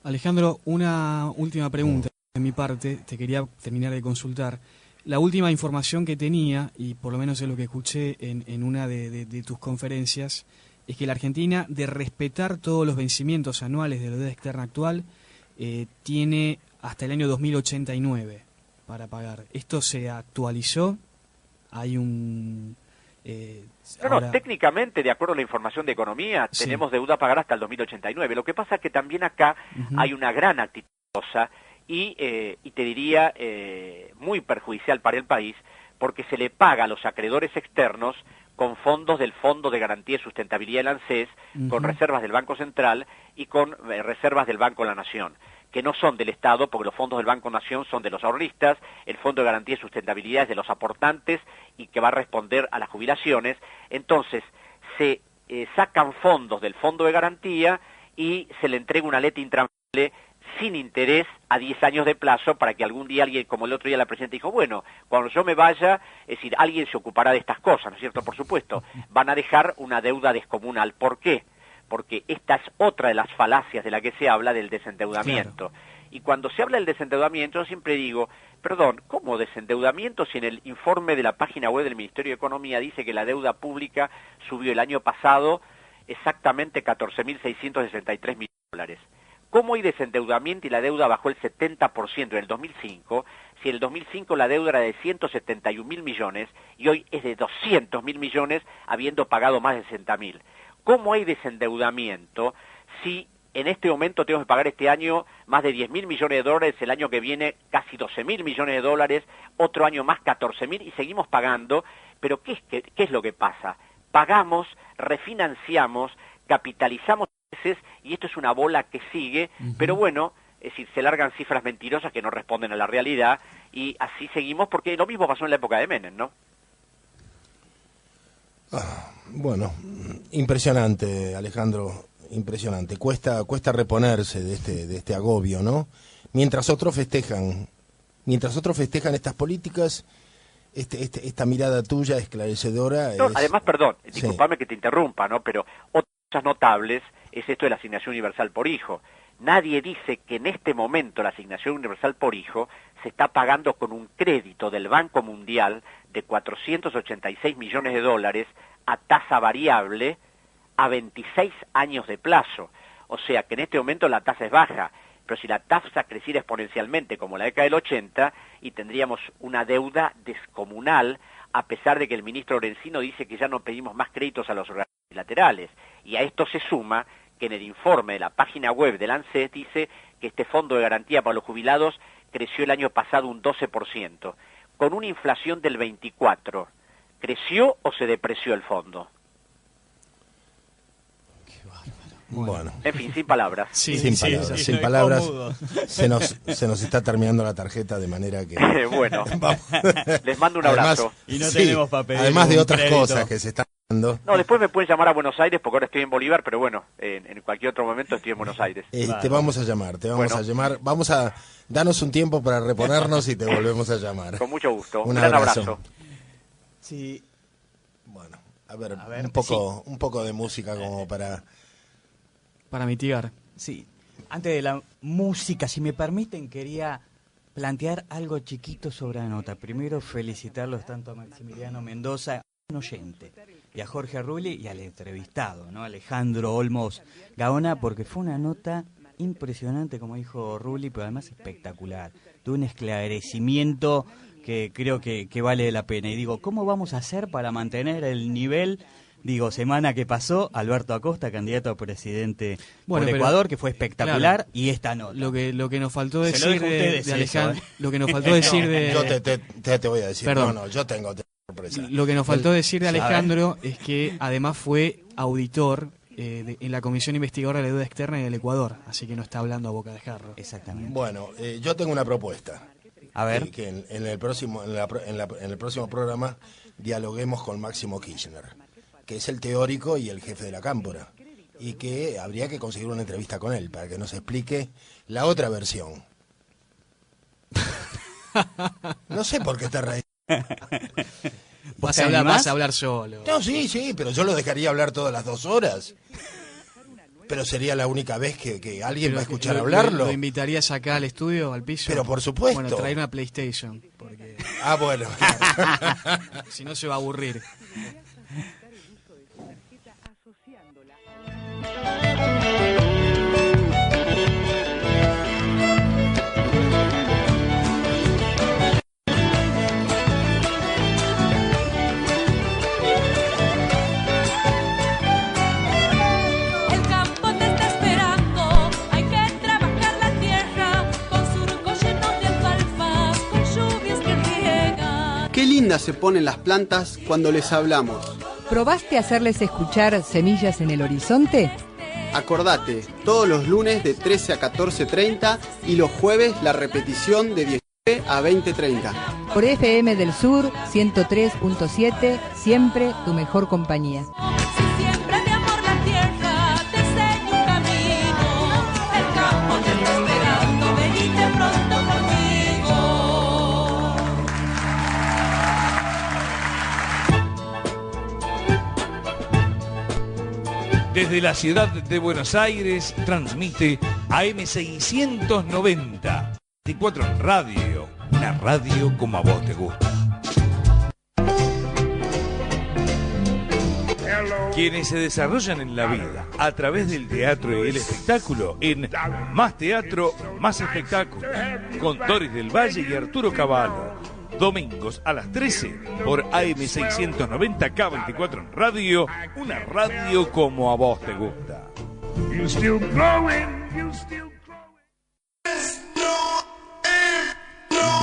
Alejandro, una última pregunta de mi parte, te quería terminar de consultar. La última información que tenía, y por lo menos es lo que escuché en una de tus conferencias, es que la Argentina, de respetar todos los vencimientos anuales de la deuda externa actual, tiene hasta el año 2089 para pagar. ¿Esto se actualizó? Hay un...
No, técnicamente, de acuerdo a la información de economía,
Sí.
tenemos deuda a pagar hasta el 2089. Lo que pasa es que también acá hay una gran actitud y te diría muy perjudicial para el país, porque se le paga a los acreedores externos con fondos del Fondo de Garantía y Sustentabilidad del ANSES, con reservas del Banco Central y con reservas del Banco de la Nación, que no son del Estado, porque los fondos del Banco Nación son de los ahorristas, el Fondo de Garantía y Sustentabilidad es de los aportantes y que va a responder a las jubilaciones. Entonces, se sacan fondos del Fondo de Garantía y se le entrega una letra intransferible sin interés a 10 años de plazo para que algún día alguien, como el otro día la Presidenta dijo, bueno, cuando yo me vaya, es decir, alguien se ocupará de estas cosas, ¿no es cierto? Por supuesto, van a dejar una deuda descomunal. ¿Por qué? Porque esta es otra de las falacias de la que se habla del desendeudamiento. Claro. Y cuando se habla del desendeudamiento, yo siempre digo, perdón, ¿cómo desendeudamiento si en el informe de la página web del Ministerio de Economía dice que la deuda pública subió el año pasado exactamente 14.663 millones de dólares? ¿Cómo hay desendeudamiento y la deuda bajó el 70% en el 2005, si en el 2005 la deuda era de 171.000 millones y hoy es de 200.000 millones habiendo pagado más de 60.000? ¿Cómo hay desendeudamiento si en este momento tenemos que pagar este año más de 10.000 millones de dólares, el año que viene casi 12.000 millones de dólares, otro año más 14.000 y seguimos pagando? Pero ¿qué es lo que pasa? Pagamos, refinanciamos, capitalizamos y esto es una bola que sigue, pero bueno, es decir, se largan cifras mentirosas que no responden a la realidad y así seguimos porque lo mismo pasó en la época de Menem, ¿no?
Bueno, impresionante, Alejandro, impresionante. Cuesta reponerse de este agobio, ¿no? Mientras otros festejan estas políticas, esta mirada tuya esclarecedora.
No, además, perdón, discúlpame que te interrumpa, ¿no? Pero otras cosas notables es esto de la asignación universal por hijo. Nadie dice que en este momento la asignación universal por hijo se está pagando con un crédito del Banco Mundial de 486 millones de dólares a tasa variable a 26 años de plazo. O sea que en este momento la tasa es baja, pero si la tasa creciera exponencialmente como la década del 80 y tendríamos una deuda descomunal, a pesar de que el ministro Lorenzino dice que ya no pedimos más créditos a los organismos bilaterales. Y a esto se suma que en el informe de la página web del ANSES dice que este fondo de garantía para los jubilados creció el año pasado un 12%, con una inflación del 24%. ¿Creció o se depreció el fondo?
Qué bárbaro. Bueno.
En fin, sin palabras.
Sí,
sin palabras. Se nos está terminando la tarjeta de manera que...
Bueno, les mando un abrazo.
Y no tenemos papel.
Además de otras cosas que se están dando.
No, después me pueden llamar a Buenos Aires porque ahora estoy en Bolívar, pero bueno, en cualquier otro momento estoy en Buenos Aires.
Te vamos a llamar, Vamos a darnos un tiempo para reponernos y te volvemos a llamar.
Con mucho gusto.
Un
gran abrazo.
Sí.
Bueno, a ver un poco de música como para
mitigar.
Sí. Antes de la música, si me permiten, quería plantear algo chiquito sobre la nota. Primero, felicitarlos tanto a Maximiliano Mendoza, un oyente, y a Jorge Rulli y al entrevistado, ¿no? Alejandro Olmos Gaona, porque fue una nota impresionante, como dijo Rulli, pero además espectacular. Tuvo un esclarecimiento que creo que vale la pena. Y digo, ¿cómo vamos a hacer para mantener el nivel? Digo, semana que pasó, Alberto Acosta, candidato a presidente por Ecuador, que fue espectacular, claro, y esta nota.
Lo que nos faltó decir de Alejandro, lo que nos faltó decir de...
Yo te voy a decir,
perdón.
yo tengo sorpresa.
Lo que nos faltó decir de Alejandro es que además fue auditor en la Comisión Investigadora de la Deuda Externa en el Ecuador, así que no está hablando a boca de jarro.
Exactamente.
Bueno, yo tengo una propuesta.
A ver.
Que en el próximo programa dialoguemos con Máximo Kirchner, que es el teórico y el jefe de la Cámpora, y que habría que conseguir una entrevista con él para que nos explique la otra versión. No sé por qué te reís.
Vas a hablar solo.
No, sí, pero yo lo dejaría hablar todas las 2 horas. Pero sería la única vez que alguien va a escuchar hablarlo.
¿Lo invitarías acá al estudio, al piso?
Pero por supuesto.
Bueno, traer una PlayStation. Porque...
Ah, bueno.
Si no se va a aburrir.
Qué lindas se ponen las plantas cuando les hablamos.
¿Probaste hacerles escuchar Semillas en el Horizonte?
Acordate, todos los lunes de 13 a 14:30 y los jueves la repetición de 19 a 20:30.
Por FM del Sur 103.7, siempre tu mejor compañía.
Desde la ciudad de Buenos Aires transmite AM690, 24 en radio, una radio como a vos te gusta. Quienes se desarrollan en la vida a través del teatro y el espectáculo en Más Teatro, Más Espectáculo, con Doris del Valle y Arturo Cavallo. Domingos a las 13 por AM690 K24 en radio, una radio como a vos te gusta.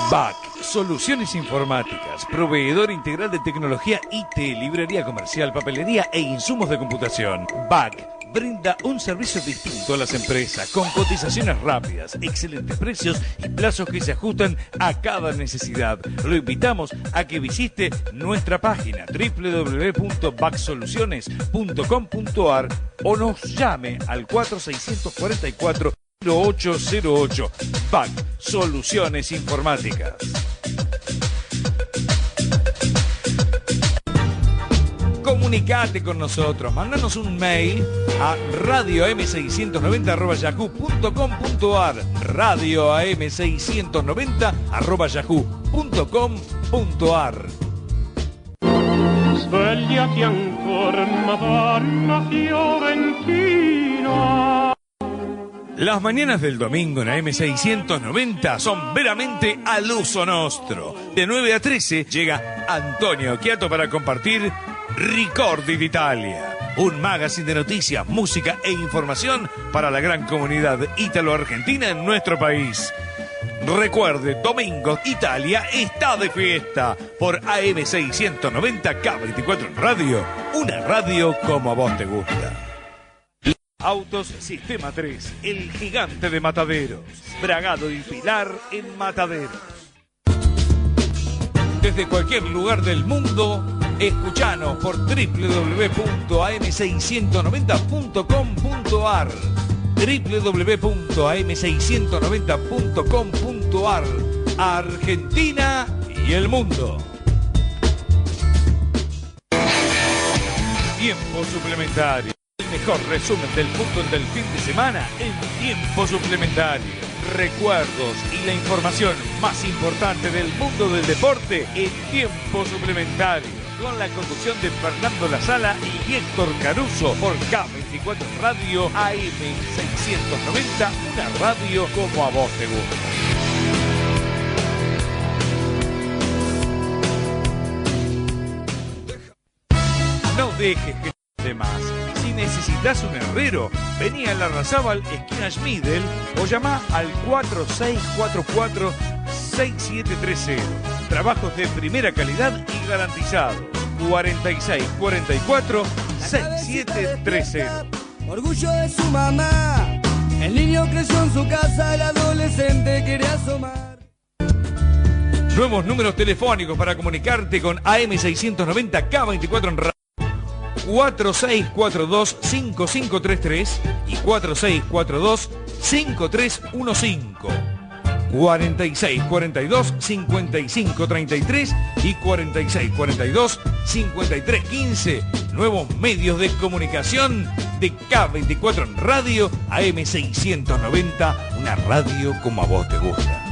BAC, Soluciones Informáticas, proveedor integral de tecnología IT, librería comercial, papelería e insumos de computación. BAC brinda un servicio distinto a las empresas, con cotizaciones rápidas, excelentes precios y plazos que se ajustan a cada necesidad. Lo invitamos a que visite nuestra página www.bacsoluciones.com.ar o nos llame al 4644-0808. BAC, Soluciones Informáticas. Comunicate con nosotros, mandanos un mail a radioam690@yahoo.com.ar, radioam690@yahoo.com.ar.
Svegliati ancora, Madonna Fiorentina.
Las mañanas del domingo en AM690 son veramente al uso nostro. De 9 a 13 llega Antonio Chiato para compartir Ricordi d'Italia, un magazine de noticias, música e información para la gran comunidad ítalo-argentina en nuestro país. Recuerde, domingos Italia está de fiesta por AM690 K24 en radio, una radio como a vos te gusta. Autos Sistema 3, el gigante de Mataderos, Bragado y Pilar en Mataderos. Desde cualquier lugar del mundo, escuchanos por www.am690.com.ar, www.am690.com.ar, Argentina y el mundo. Tiempo suplementario. El mejor resumen del fútbol del fin de semana en Tiempo Suplementario. Recuerdos y la información más importante del mundo del deporte en Tiempo Suplementario. Con la conducción de Fernando Lazala y Héctor Caruso por K24 Radio AM690, una radio como a vos te gusta. No dejes que de más. Si necesitas un herrero, vení a Larrazábal, esquina Schmidel, o llama al 4644-6730. Trabajos de primera calidad y garantizados. 4644-6730.
Orgullo de su mamá. El niño creció en su casa, el adolescente quería asomar.
Nuevos números telefónicos para comunicarte con AM690 K24 en radio. 4642-5533 y 4642-5315. 4642-5533 y 4642-5315. Nuevos medios de comunicación de K24 en radio, AM690, una radio como a vos te gusta.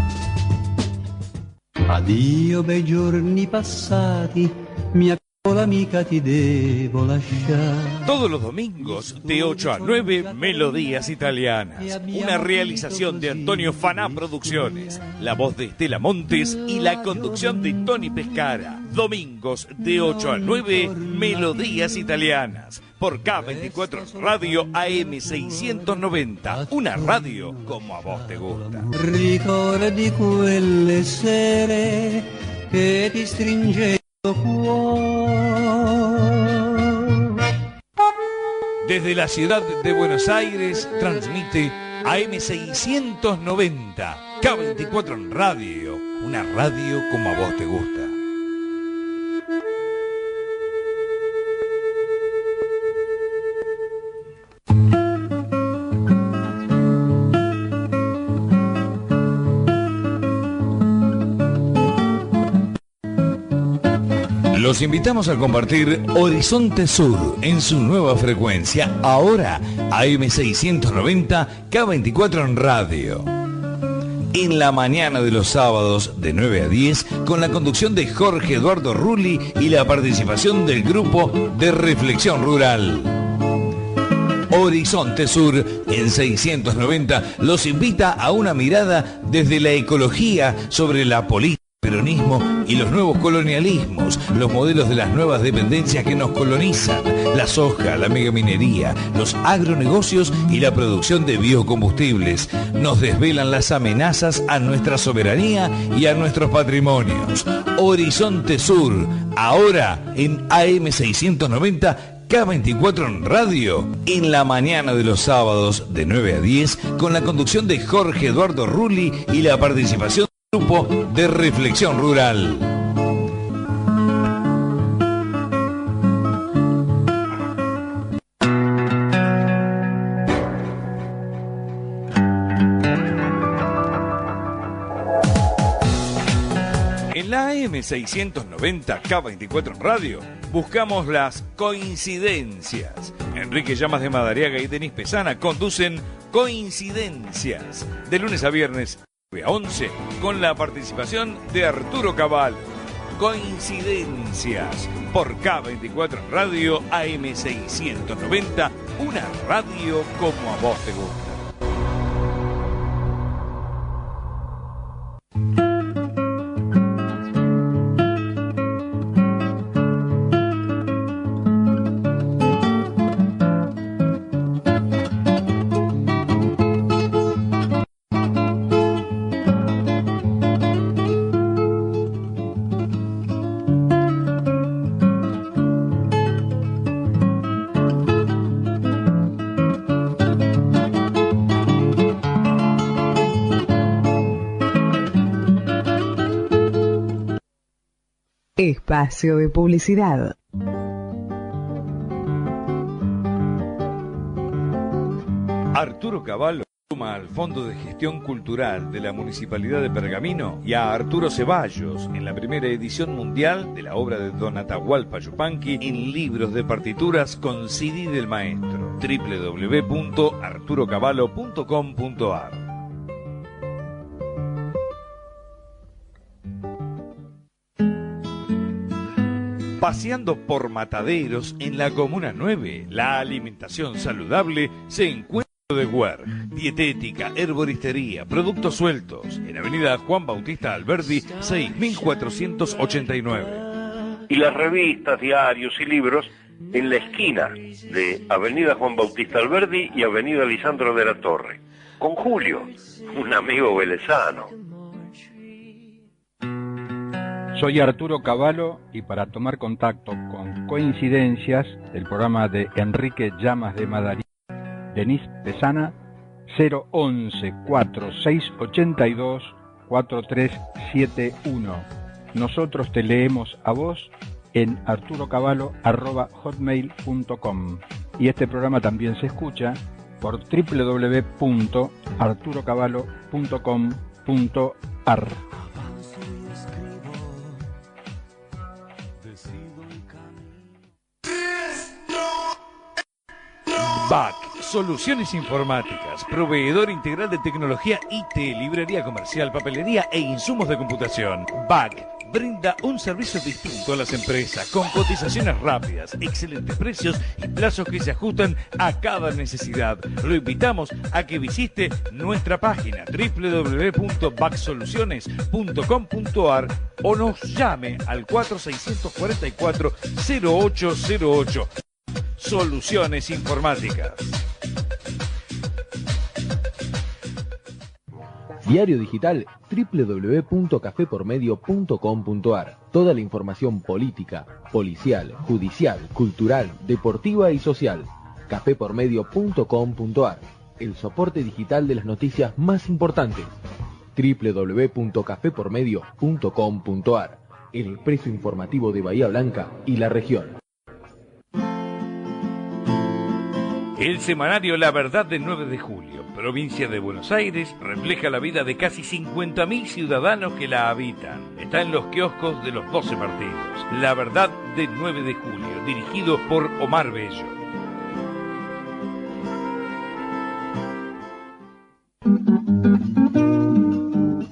Addio bei giorni passati, mia piccola amica ti devo lasciare.
Todos los domingos de 8 a 9, Melodías Italianas. Una realización de Antonio Faná Producciones. La voz de Estela Montes y la conducción de Tony Pescara. Domingos de 8 a 9, Melodías Italianas. Por K24 Radio AM 690. Una radio como a vos te gusta.
Ricordi quelle sere che ti stringevo
Desde la ciudad de Buenos Aires transmite AM 690, K24 en Radio, una radio como a vos te gusta. Los invitamos a compartir Horizonte Sur en su nueva frecuencia, ahora AM 690, K24 en Radio. En la mañana de los sábados de 9 a 10, con la conducción de Jorge Eduardo Rulli y la participación del grupo de Reflexión Rural. Horizonte Sur en 690 los invita a una mirada desde la ecología sobre la política, peronismo y los nuevos colonialismos, los modelos de las nuevas dependencias que nos colonizan, la soja, la megaminería, los agronegocios y la producción de biocombustibles. Nos desvelan las amenazas a nuestra soberanía y a nuestros patrimonios. Horizonte Sur, ahora en AM 690, K24 en Radio, en la mañana de los sábados de 9 a 10, con la conducción de Jorge Eduardo Rulli y la participación Grupo de Reflexión Rural. En la AM 690 K24 en Radio buscamos las coincidencias. Enrique Llamas de Madariaga y Denis Pesana conducen Coincidencias de lunes a viernes a 11, con la participación de Arturo Cavallo. Coincidencias por K24 Radio AM 690, una radio como a vos te gusta.
Espacio de publicidad.
Arturo Cavallo suma al Fondo de Gestión Cultural de la Municipalidad de Pergamino y a Arturo Ceballos en la primera edición mundial de la obra de Don Atahualpa Yupanqui en libros de partituras con CD del maestro. www.arturocavallo.com.ar. Paseando por mataderos en la Comuna 9, la alimentación saludable se encuentra de Guer. Dietética, herboristería, productos sueltos. En Avenida Juan Bautista Alberdi, 6489.
Y las revistas, diarios y libros en la esquina de Avenida Juan Bautista Alberdi y Avenida Lisandro de la Torre. Con Julio, un amigo velezano.
Soy Arturo Cavallo y para tomar contacto con Coincidencias, el programa de Enrique Llamas de Madariaga, Denis Pesana, 011-4682-4371. Nosotros te leemos a vos en arturocavallo@hotmail.com y este programa también se escucha por www.arturocavallo.com.ar.
Bach, Soluciones Informáticas, proveedor integral de tecnología IT, librería comercial, papelería e insumos de computación. BAC brinda un servicio distinto a las empresas, con cotizaciones rápidas, excelentes precios y plazos que se ajustan a cada necesidad. Lo invitamos a que visite nuestra página www.bacsoluciones.com.ar o nos llame al 4644-0808. Soluciones Informáticas.
Diario digital www.cafepormedio.com.ar. Toda la información política, policial, judicial, cultural, deportiva y social. Cafepormedio.com.ar. El soporte digital de las noticias más importantes. www.cafepormedio.com.ar. El expreso informativo de Bahía Blanca y la región.
El semanario La Verdad del 9 de julio, provincia de Buenos Aires, refleja la vida de casi 50.000 ciudadanos que la habitan. Está en los kioscos de los 12 partidos. La Verdad del 9 de julio, dirigido por Omar Bello.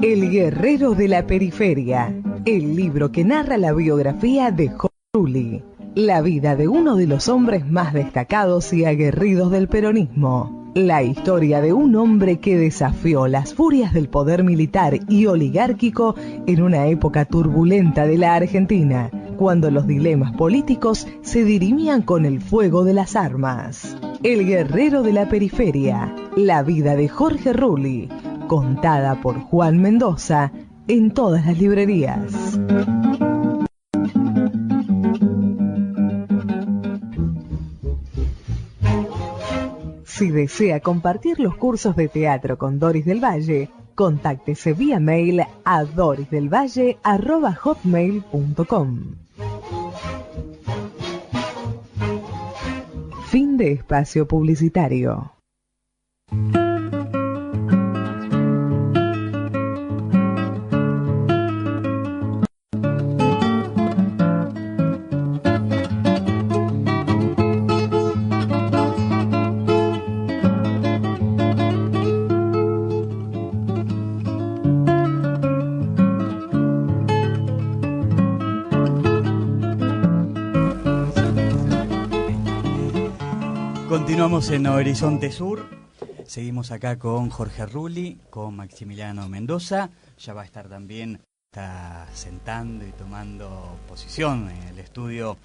El guerrero de la periferia, el libro que narra la biografía de Jorge Rulli. La vida de uno de los hombres más destacados y aguerridos del peronismo. La historia de un hombre que desafió las furias del poder militar y oligárquico en una época turbulenta de la Argentina, cuando los dilemas políticos se dirimían con el fuego de las armas. El guerrero de la periferia, la vida de Jorge Rulli, contada por Juan Mendoza en todas las librerías. Si desea compartir los cursos de teatro con Doris del Valle, contáctese vía mail a dorisdelvalle@hotmail.com. Fin de espacio publicitario.
Continuamos en Horizonte Sur, seguimos acá con Jorge Rulli, con Maximiliano Mendoza, ya va a estar también, está sentando y tomando posición en el estudio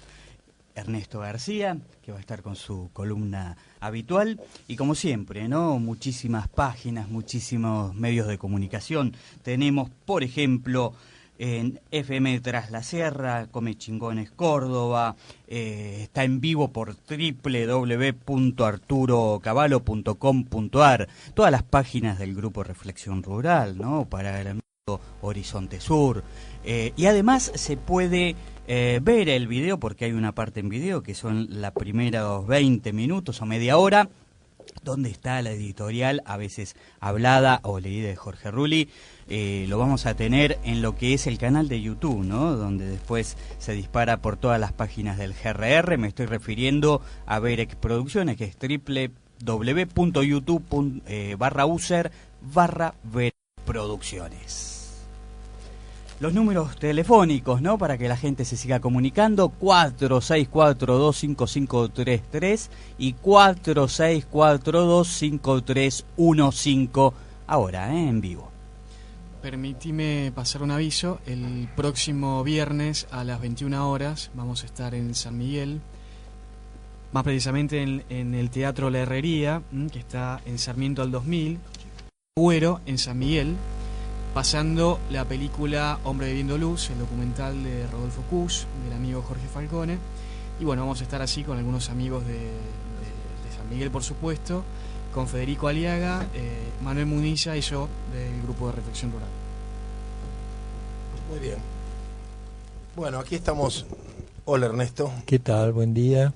Ernesto García, que va a estar con su columna habitual, y como siempre, ¿no? Muchísimas páginas, muchísimos medios de comunicación. Tenemos, por ejemplo, en FM Tras la Sierra, Come Chingones Córdoba, está en vivo por www.arturocavallo.com.ar, todas las páginas del Grupo Reflexión Rural, ¿no? Para el amigo Horizonte Sur, y además se puede ver el video, porque hay una parte en video que son los primeros 20 minutos o media hora, donde está la editorial, a veces hablada o leída, de Jorge Rulli. Lo vamos a tener en lo que es el canal de YouTube, ¿no? Donde después se dispara por todas las páginas del GRR. Me estoy refiriendo a Verex Producciones, que es www.youtube.com/user/Verex Producciones. Los números telefónicos, ¿no? Para que la gente se siga comunicando: 46425533 y 46425315 ahora, en vivo.
Permitime pasar un aviso. El próximo viernes a las 21 horas vamos a estar en San Miguel, más precisamente en el Teatro La Herrería, que está en Sarmiento al 2000, Agüero, en San Miguel, pasando la película Hombre bebiendo luz, el documental de Rodolfo Cus, del amigo Jorge Falcone. Y bueno, vamos a estar así con algunos amigos de San Miguel, por supuesto, con Federico Aliaga, Manuel Munilla y yo, del Grupo de Reflexión Rural.
Muy bien. Bueno, aquí estamos. Hola, Ernesto.
¿Qué tal? Buen día.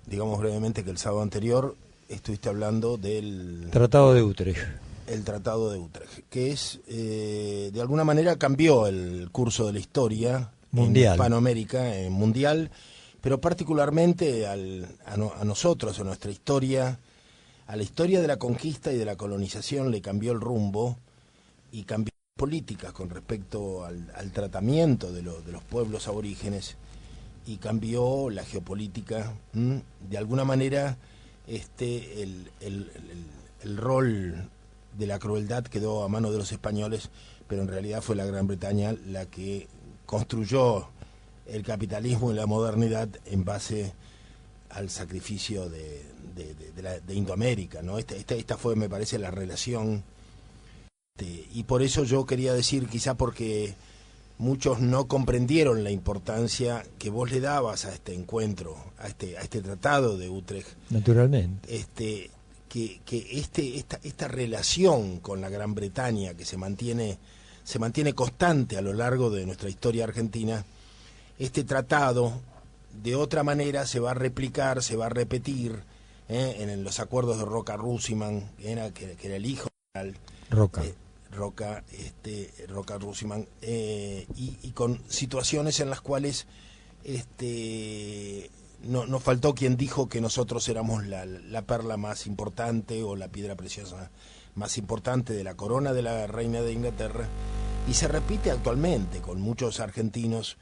Digamos brevemente que el sábado anterior estuviste hablando del
Tratado de Utrecht.
El Tratado de Utrecht, que es, de alguna manera cambió el curso de la historia
mundial.
En Hispanoamérica, mundial, pero particularmente a nosotros, a nuestra historia, a la historia de la conquista y de la colonización le cambió el rumbo y cambió políticas con respecto al tratamiento de los pueblos aborígenes y cambió la geopolítica. De alguna manera el rol de la crueldad quedó a mano de los españoles, pero en realidad fue la Gran Bretaña la que construyó el capitalismo y la modernidad en base al sacrificio de Indoamérica, ¿no? Esta fue, me parece, la relación. Y por eso yo quería decir, quizá porque muchos no comprendieron la importancia que vos le dabas a este encuentro, a este tratado de Utrecht.
Naturalmente.
Esta relación con la Gran Bretaña que se mantiene constante a lo largo de nuestra historia argentina, este tratado de otra manera se va a replicar, se va a repetir en los acuerdos de Roca-Russiman, que era el hijo de Roca-Russiman, y con situaciones en las cuales no faltó quien dijo que nosotros éramos la perla más importante o la piedra preciosa más importante de la corona de la reina de Inglaterra, y se repite actualmente con muchos argentinos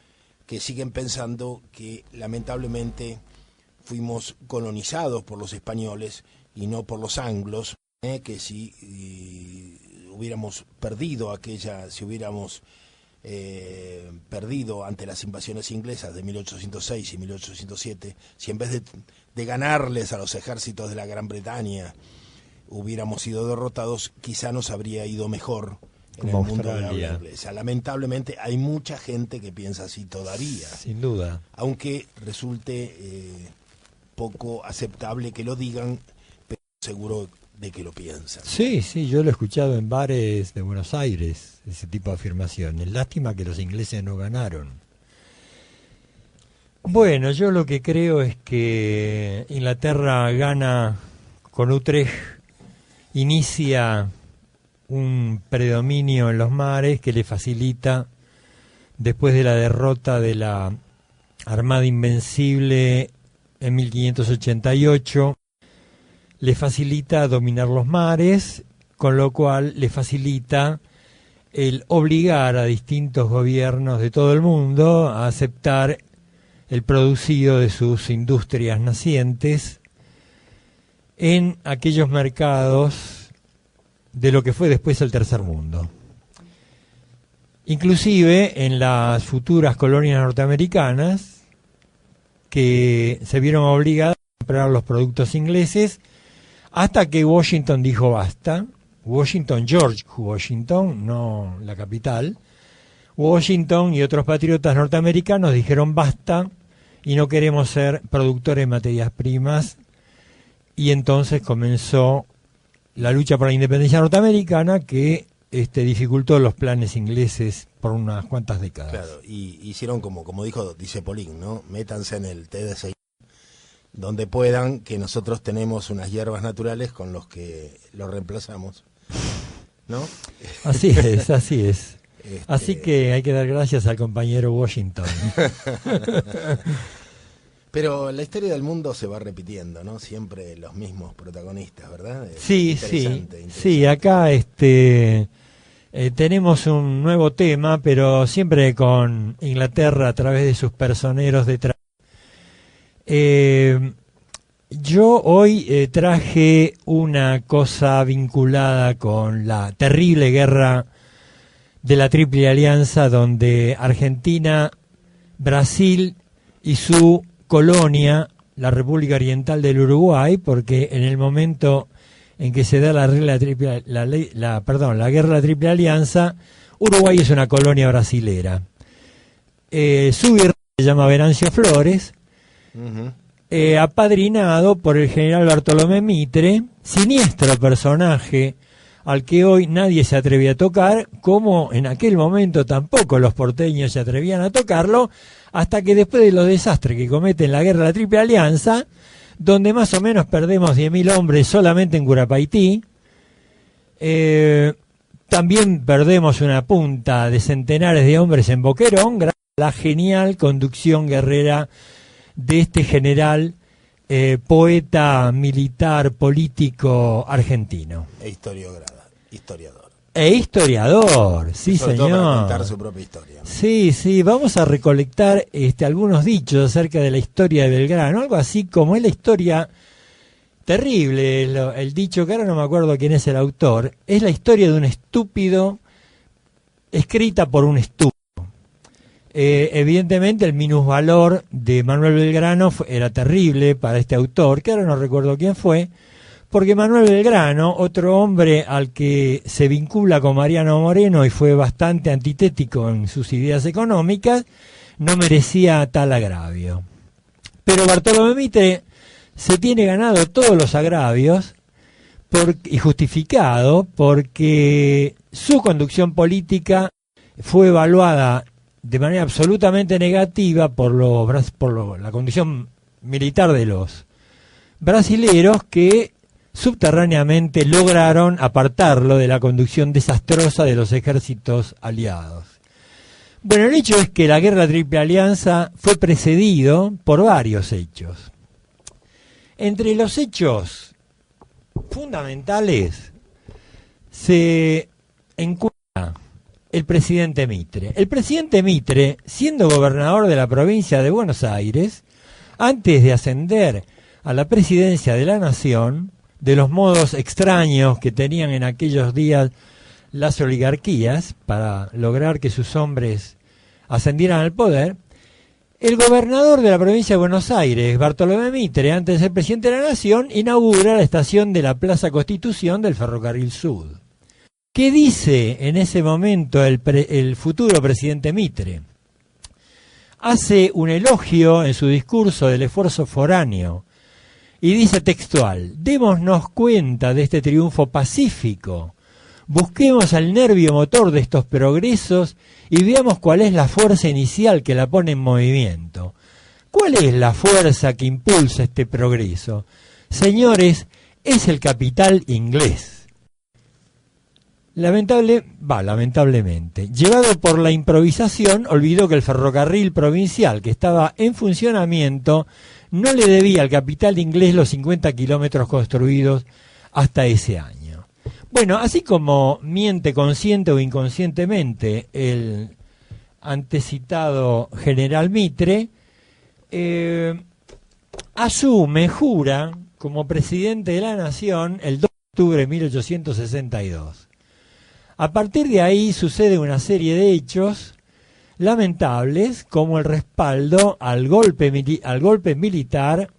que siguen pensando que lamentablemente fuimos colonizados por los españoles y no por los anglos, que si hubiéramos perdido si hubiéramos perdido ante las invasiones inglesas de 1806 y 1807, si en vez de ganarles a los ejércitos de la Gran Bretaña hubiéramos sido derrotados, quizá nos habría ido mejor en
como
el mundo de la
Australia.
habla inglesa. Lamentablemente hay mucha gente que piensa así todavía.
Sin duda.
Aunque resulte poco aceptable que lo digan, pero seguro de que lo piensan.
Sí, yo lo he escuchado en bares de Buenos Aires, ese tipo de afirmaciones. Lástima que los ingleses no ganaron. Bueno, yo lo que creo es que Inglaterra gana con Utrecht, inicia un predominio en los mares que le facilita, después de la derrota de la Armada Invencible en 1588, le facilita dominar los mares, con lo cual le facilita el obligar a distintos gobiernos de todo el mundo a aceptar el producido de sus industrias nacientes en aquellos mercados de lo que fue después el Tercer Mundo. Inclusive en las futuras colonias norteamericanas, que se vieron obligadas a comprar los productos ingleses, hasta que Washington dijo basta. George Washington, no la capital. Washington y otros patriotas norteamericanos dijeron basta y no queremos ser productores de materias primas, y entonces comenzó la lucha por la independencia norteamericana, que dificultó los planes ingleses por unas cuantas décadas.
Claro, y hicieron como dice Polín, ¿no? Métanse en el TDCI donde puedan, que nosotros tenemos unas hierbas naturales con los que los reemplazamos, ¿no?
Así es. Así que hay que dar gracias al compañero Washington.
Pero la historia del mundo se va repitiendo, ¿no? Siempre los mismos protagonistas, ¿verdad?
Sí. Acá tenemos un nuevo tema, pero siempre con Inglaterra a través de sus personeros detrás. Yo hoy traje una cosa vinculada con la terrible guerra de la Triple Alianza, donde Argentina, Brasil y su colonia, la República Oriental del Uruguay, porque en el momento en que se da la guerra de la Triple Alianza, Uruguay es una colonia brasilera. Su virrey se llama Venancio Flores, apadrinado por el general Bartolomé Mitre, siniestro personaje al que hoy nadie se atrevía a tocar, como en aquel momento tampoco los porteños se atrevían a tocarlo, hasta que después de los desastres que cometen la guerra de la Triple Alianza, donde más o menos perdemos 10.000 hombres solamente en Curapaití, también perdemos una punta de centenares de hombres en Boquerón, gracias la genial conducción guerrera de este general, poeta, militar, político argentino.
Historiador.
Sí,
sobre
señor.
todo para contar su propia historia, ¿no?
Sí, vamos a recolectar algunos dichos acerca de la historia de Belgrano, algo así como es la historia terrible, el dicho que ahora no me acuerdo quién es el autor, es la historia de un estúpido escrita por un estúpido. Evidentemente el minusvalor de Manuel Belgrano era terrible para este autor, que ahora no recuerdo quién fue, porque Manuel Belgrano, otro hombre al que se vincula con Mariano Moreno y fue bastante antitético en sus ideas económicas, no merecía tal agravio. Pero Bartolomé Mitre se tiene ganado todos los agravios y justificado porque su conducción política fue evaluada de manera absolutamente negativa por la condición militar de los brasileros, que subterráneamente lograron apartarlo de la conducción desastrosa de los ejércitos aliados. Bueno, el hecho es que la Guerra Triple Alianza fue precedido por varios hechos. Entre los hechos fundamentales se encuentra el presidente Mitre. El presidente Mitre, siendo gobernador de la provincia de Buenos Aires, antes de ascender a la presidencia de la Nación, de los modos extraños que tenían en aquellos días las oligarquías para lograr que sus hombres ascendieran al poder, el gobernador de la provincia de Buenos Aires, Bartolomé Mitre, antes de ser presidente de la Nación, inaugura la estación de la Plaza Constitución del Ferrocarril Sud. ¿Qué dice en ese momento el futuro presidente Mitre? Hace un elogio en su discurso del esfuerzo foráneo y dice textual: démonos cuenta de este triunfo pacífico, busquemos el nervio motor de estos progresos y veamos cuál es la fuerza inicial que la pone en movimiento. ¿Cuál es la fuerza que impulsa este progreso? Señores, es el capital inglés. Lamentablemente, llevado por la improvisación, olvidó que el ferrocarril provincial que estaba en funcionamiento no le debía al capital inglés los 50 kilómetros construidos hasta ese año. Bueno, así como miente consciente o inconscientemente el antecitado general Mitre, jura como presidente de la Nación el 2 de octubre de 1862. A partir de ahí sucede una serie de hechos lamentables, como el respaldo al golpe militar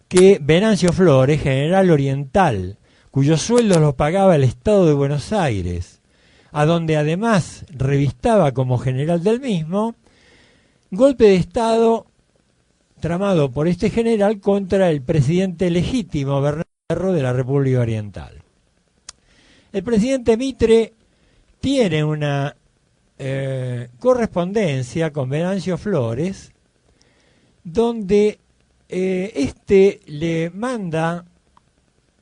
que Venancio Flores, general oriental, cuyos sueldos los pagaba el Estado de Buenos Aires, a donde además revistaba como general del mismo, golpe de Estado tramado por este general contra el presidente legítimo Bernardo Ferro de la República Oriental. El presidente Mitre tiene una correspondencia con Venancio Flores, donde le manda,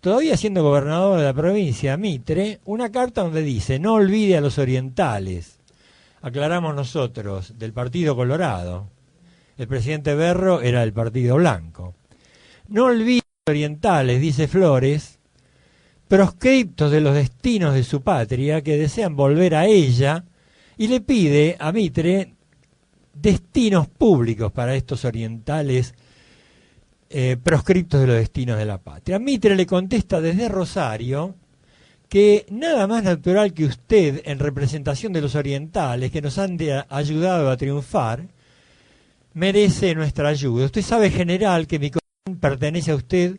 todavía siendo gobernador de la provincia, Mitre, una carta donde dice: no olvide a los orientales. Aclaramos nosotros, del Partido Colorado. El presidente Berro era del Partido Blanco. No olvide a los orientales, dice Flores, proscriptos de los destinos de su patria, que desean volver a ella, y le pide a Mitre destinos públicos para estos orientales proscriptos de los destinos de la patria. Mitre le contesta desde Rosario que nada más natural que usted, en representación de los orientales que nos han ayudado a triunfar, merece nuestra ayuda. Usted sabe, general, que mi corazón pertenece a usted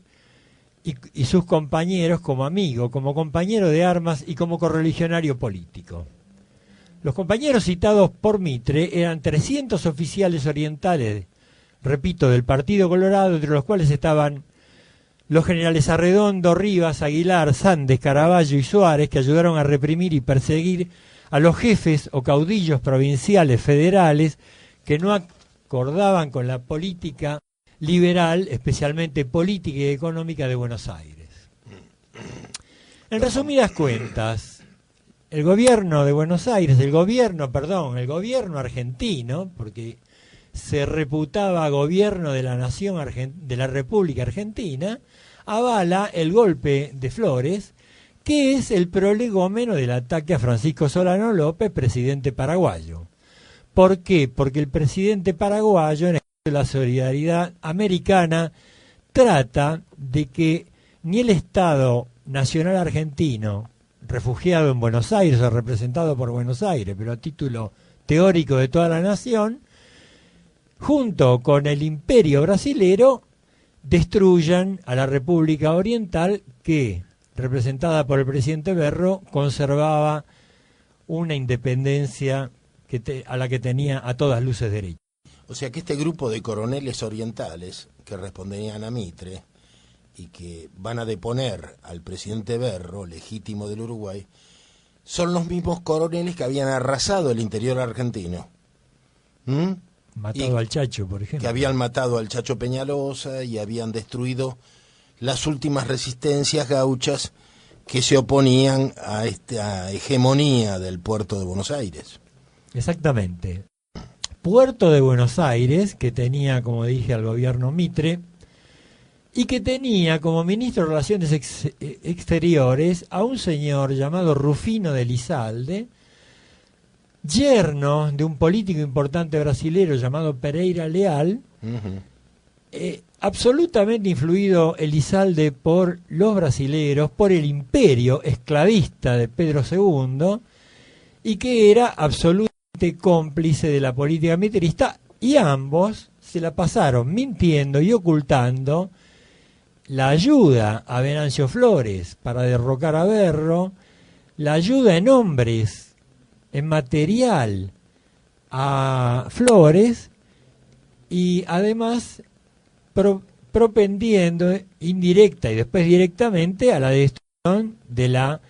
y sus compañeros como amigo, como compañero de armas y como correligionario político. Los compañeros citados por Mitre eran 300 oficiales orientales, repito, del Partido Colorado, entre los cuales estaban los generales Arredondo, Rivas, Aguilar, Sandes, Caraballo y Suárez, que ayudaron a reprimir y perseguir a los jefes o caudillos provinciales federales que no acordaban con la política liberal, especialmente política y económica de Buenos Aires. En resumidas cuentas, el gobierno de Buenos Aires, el gobierno argentino, porque se reputaba gobierno de la nación de la República Argentina, avala el golpe de Flores, que es el prolegómeno del ataque a Francisco Solano López, presidente paraguayo. ¿Por qué? Porque el presidente paraguayo, en la solidaridad americana, trata de que ni el Estado Nacional Argentino, refugiado en Buenos Aires o representado por Buenos Aires, pero a título teórico de toda la nación, junto con el imperio brasilero, destruyan a la República Oriental que, representada por el presidente Berro, conservaba una independencia a la que tenía a todas luces derecho.
O sea que este grupo de coroneles orientales que responderían a Mitre y que van a deponer al presidente Berro, legítimo del Uruguay, son los mismos coroneles que habían arrasado el interior argentino.
Matado al Chacho, por ejemplo.
Que habían matado al Chacho Peñalosa y habían destruido las últimas resistencias gauchas que se oponían a esta hegemonía del puerto de Buenos Aires.
Exactamente. Puerto de Buenos Aires, que tenía, como dije, al gobierno Mitre, y que tenía como ministro de Relaciones Exteriores a un señor llamado Rufino de Elizalde, yerno de un político importante brasilero llamado Pereira Leal, absolutamente influido Elizalde por los brasileros, por el imperio esclavista de Pedro II, y que era absolutamente cómplice de la política mitrista, y ambos se la pasaron mintiendo y ocultando la ayuda a Venancio Flores para derrocar a Berro, la ayuda en hombres, en material a Flores, y además propendiendo indirecta y después directamente a la destrucción de la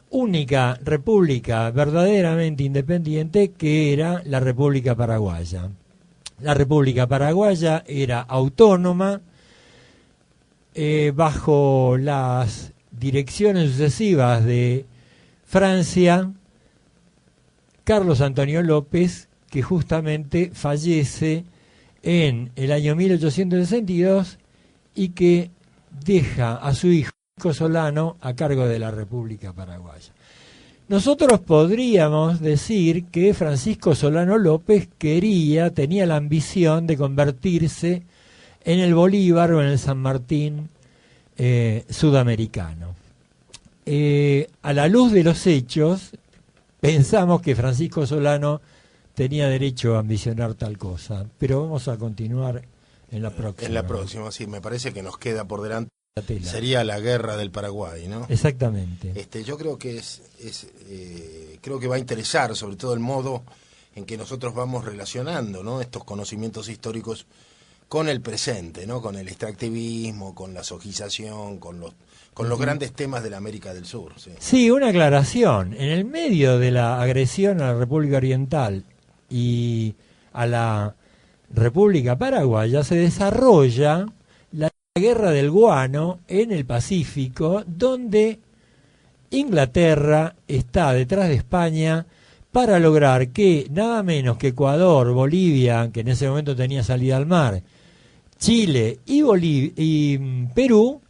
única república verdaderamente independiente, que era la República Paraguaya. La República Paraguaya era autónoma, bajo las direcciones sucesivas de Francia, Carlos Antonio López, que justamente fallece en el año 1862 y que deja a su hijo Solano a cargo de la República Paraguaya. Nosotros podríamos decir que Francisco Solano López tenía la ambición de convertirse en el Bolívar o en el San Martín sudamericano. A la luz de los hechos, pensamos que Francisco Solano tenía derecho a ambicionar tal cosa, pero vamos a continuar en la próxima.
En la próxima, sí, me parece que nos queda por delante. Sería la guerra del Paraguay, ¿no?
Exactamente.
Yo creo que creo que va a interesar sobre todo el modo en que nosotros vamos relacionando, ¿no?, estos conocimientos históricos con el presente, ¿no?, con el extractivismo, con la sojización, con los grandes temas de la América del Sur.
Sí, una aclaración. En el medio de la agresión a la República Oriental y a la República Paraguaya se desarrolla la Guerra del Guano en el Pacífico, donde Inglaterra está detrás de España para lograr que nada menos que Ecuador, Bolivia, que en ese momento tenía salida al mar, Chile y Perú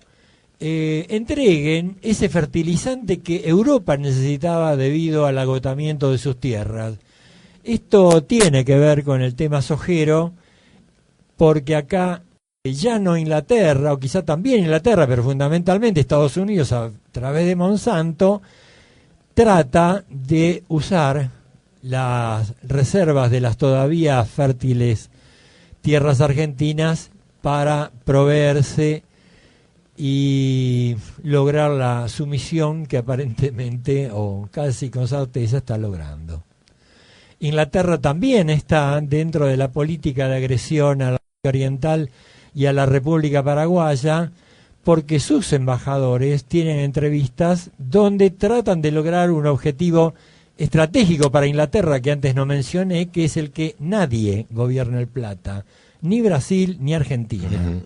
entreguen ese fertilizante que Europa necesitaba debido al agotamiento de sus tierras. Esto tiene que ver con el tema sojero, porque acá ya no Inglaterra, o quizá también Inglaterra, pero fundamentalmente Estados Unidos a través de Monsanto, trata de usar las reservas de las todavía fértiles tierras argentinas para proveerse y lograr la sumisión que aparentemente o casi con certeza está logrando. Inglaterra también está dentro de la política de agresión a la oriental y a la República Paraguaya, porque sus embajadores tienen entrevistas donde tratan de lograr un objetivo estratégico para Inglaterra que antes no mencioné, que es el que nadie gobierna el Plata, ni Brasil ni Argentina.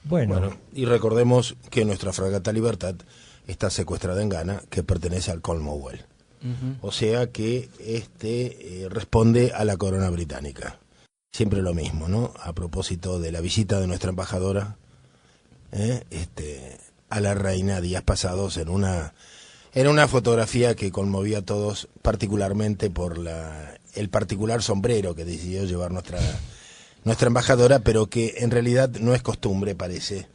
Bueno,
y recordemos que nuestra fragata Libertad está secuestrada en Ghana, que pertenece al Cornwall. O sea que responde a la corona británica. Siempre lo mismo, ¿no? A propósito de la visita de nuestra embajadora a la reina días pasados en una fotografía que conmovió a todos, particularmente por el particular sombrero que decidió llevar nuestra embajadora, pero que en realidad no es costumbre, parece,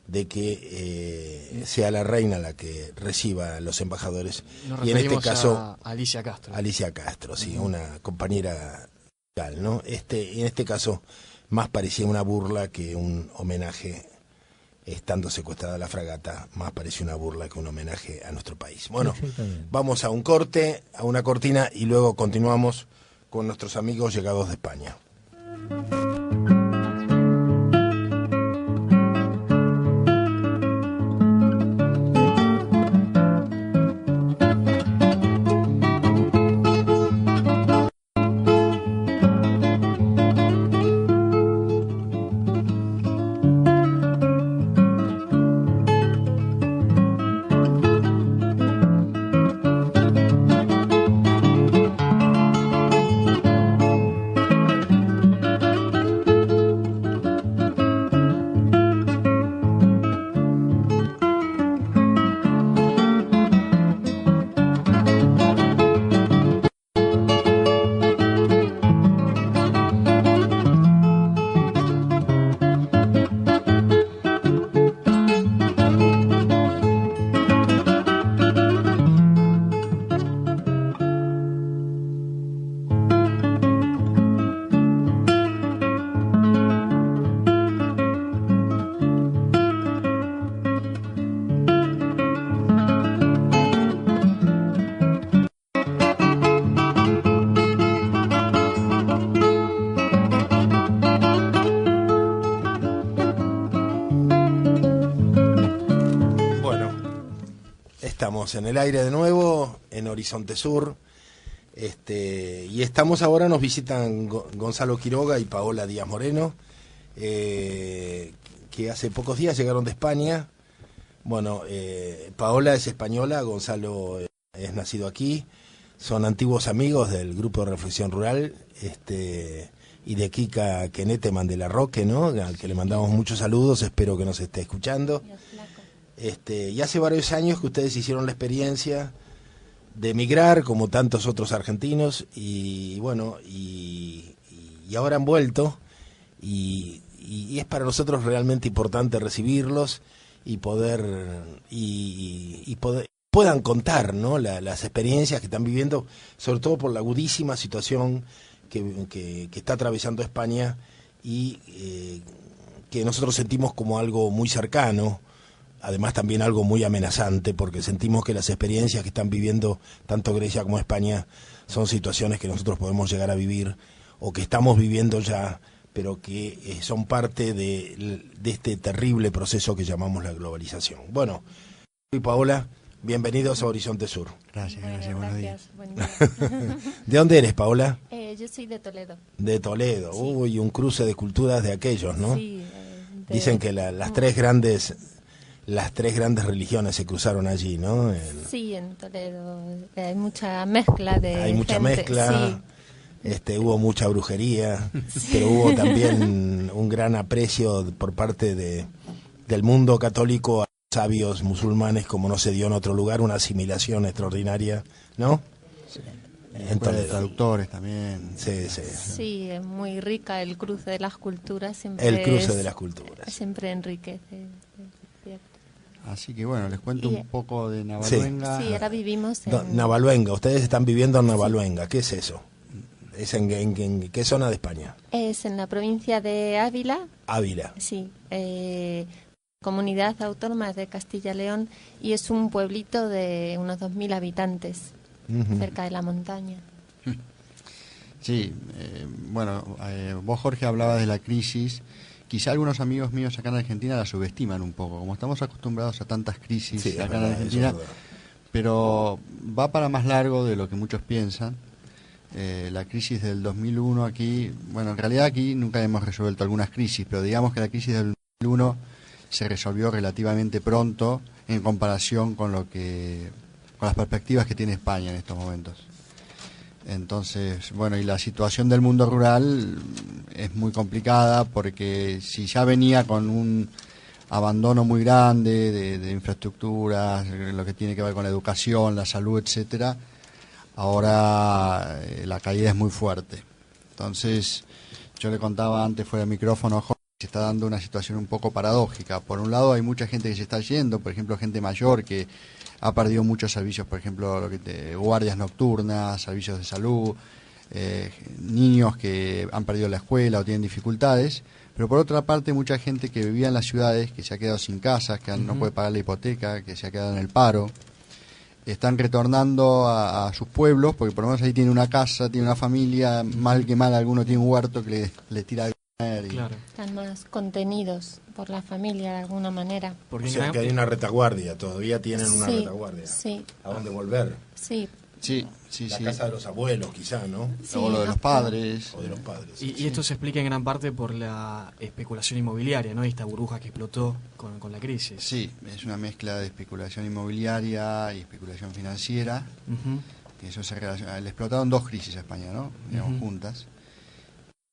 de que sea la reina la que reciba a los embajadores.
Nos
y en este caso
a Alicia Castro.
Alicia Castro, sí, una compañera tal, ¿no? En este caso más parecía una burla que un homenaje. Estando secuestrada la fragata, más pareció una burla que un homenaje a nuestro país. Bueno, vamos a un corte, a una cortina, y luego continuamos con nuestros amigos llegados de España. Estamos en el aire de nuevo, en Horizonte Sur, y estamos ahora, nos visitan Gonzalo Quiroga y Paola Díaz Moreno, que hace pocos días llegaron de España. Bueno, Paola es española, Gonzalo es nacido aquí, son antiguos amigos del Grupo de Reflexión Rural, y de Kika Keneteman de la Roque, ¿no? Al que le mandamos muchos saludos, espero que nos esté escuchando. Y hace varios años que ustedes hicieron la experiencia de emigrar, como tantos otros argentinos, y bueno, y ahora han vuelto, y es para nosotros realmente importante recibirlos y puedan contar, ¿no? Las experiencias que están viviendo, sobre todo por la agudísima situación que está atravesando España, y que nosotros sentimos como algo muy cercano. Además también algo muy amenazante, porque sentimos que las experiencias que están viviendo tanto Grecia como España son situaciones que nosotros podemos llegar a vivir o que estamos viviendo ya, pero que son parte de este terrible proceso que llamamos la globalización. Bueno, soy Paola, bienvenidos a Horizonte Sur.
Gracias, buenos días. Buen día.
¿De dónde eres, Paola?
Yo soy de Toledo.
De Toledo, sí. Uy, un cruce de culturas de aquellos, ¿no?
Sí.
Dicen que las tres grandes religiones se cruzaron allí, ¿no?
Sí, en Toledo hay mucha mezcla de
Hay mucha
gente,
mezcla,
sí.
Hubo mucha brujería,
Sí.
pero hubo también un gran aprecio por parte del mundo católico a sabios musulmanes, como no se dio en otro lugar, una asimilación extraordinaria, ¿no?
Sí.
En Toledo.
Traductores también.
Sí, sí.
Sí, es muy rica el cruce de las culturas.
Siempre
enriquece.
Así que bueno, les cuento un poco de Navaluenga.
Sí, ahora vivimos en...
Navaluenga, ustedes están viviendo en Navaluenga, ¿qué es eso? ¿Es en qué zona de España?
Es en la provincia de Ávila.
Ávila.
Sí, comunidad autónoma de Castilla y León, y es un pueblito de unos 2.000 habitantes, cerca de la montaña.
Sí, vos, Jorge, hablabas de la crisis. Quizá algunos amigos míos acá en Argentina la subestiman un poco, como estamos acostumbrados a tantas crisis acá en Argentina, pero va para más largo de lo que muchos piensan. La crisis del 2001 aquí, bueno, en realidad aquí nunca hemos resuelto algunas crisis, pero digamos que la crisis del 2001 se resolvió relativamente pronto en comparación con lo que las perspectivas que tiene España en estos momentos. Entonces, bueno, y la situación del mundo rural es muy complicada porque si ya venía con un abandono muy grande de infraestructuras, lo que tiene que ver con la educación, la salud, etcétera, ahora la caída es muy fuerte. Entonces, yo le contaba antes fuera del micrófono, se está dando una situación un poco paradójica. Por un lado hay mucha gente que se está yendo, por ejemplo gente mayor que ha perdido muchos servicios, por ejemplo guardias nocturnas, servicios de salud, niños que han perdido la escuela o tienen dificultades, pero por otra parte mucha gente que vivía en las ciudades, que se ha quedado sin casas, que no puede pagar la hipoteca, que se ha quedado en el paro, están retornando a sus pueblos, porque por lo menos ahí tiene una casa, tiene una familia, mal que mal alguno tiene un huerto que le tira algo.
Claro. Están más contenidos por la familia de alguna manera.
Porque o sea que hay una retaguardia, todavía tienen una retaguardia.
Sí.
¿A dónde volver?
Sí.
La casa de los abuelos, quizá, ¿no?
Sí. O lo de los padres.
O de los padres.
Y esto se explica en gran parte por la especulación inmobiliaria, ¿no? Esta burbuja que explotó con la crisis.
Sí, es una mezcla de especulación inmobiliaria y especulación financiera. Que eso se relaciona. Le explotaron dos crisis a España, ¿no? Digamos, juntas.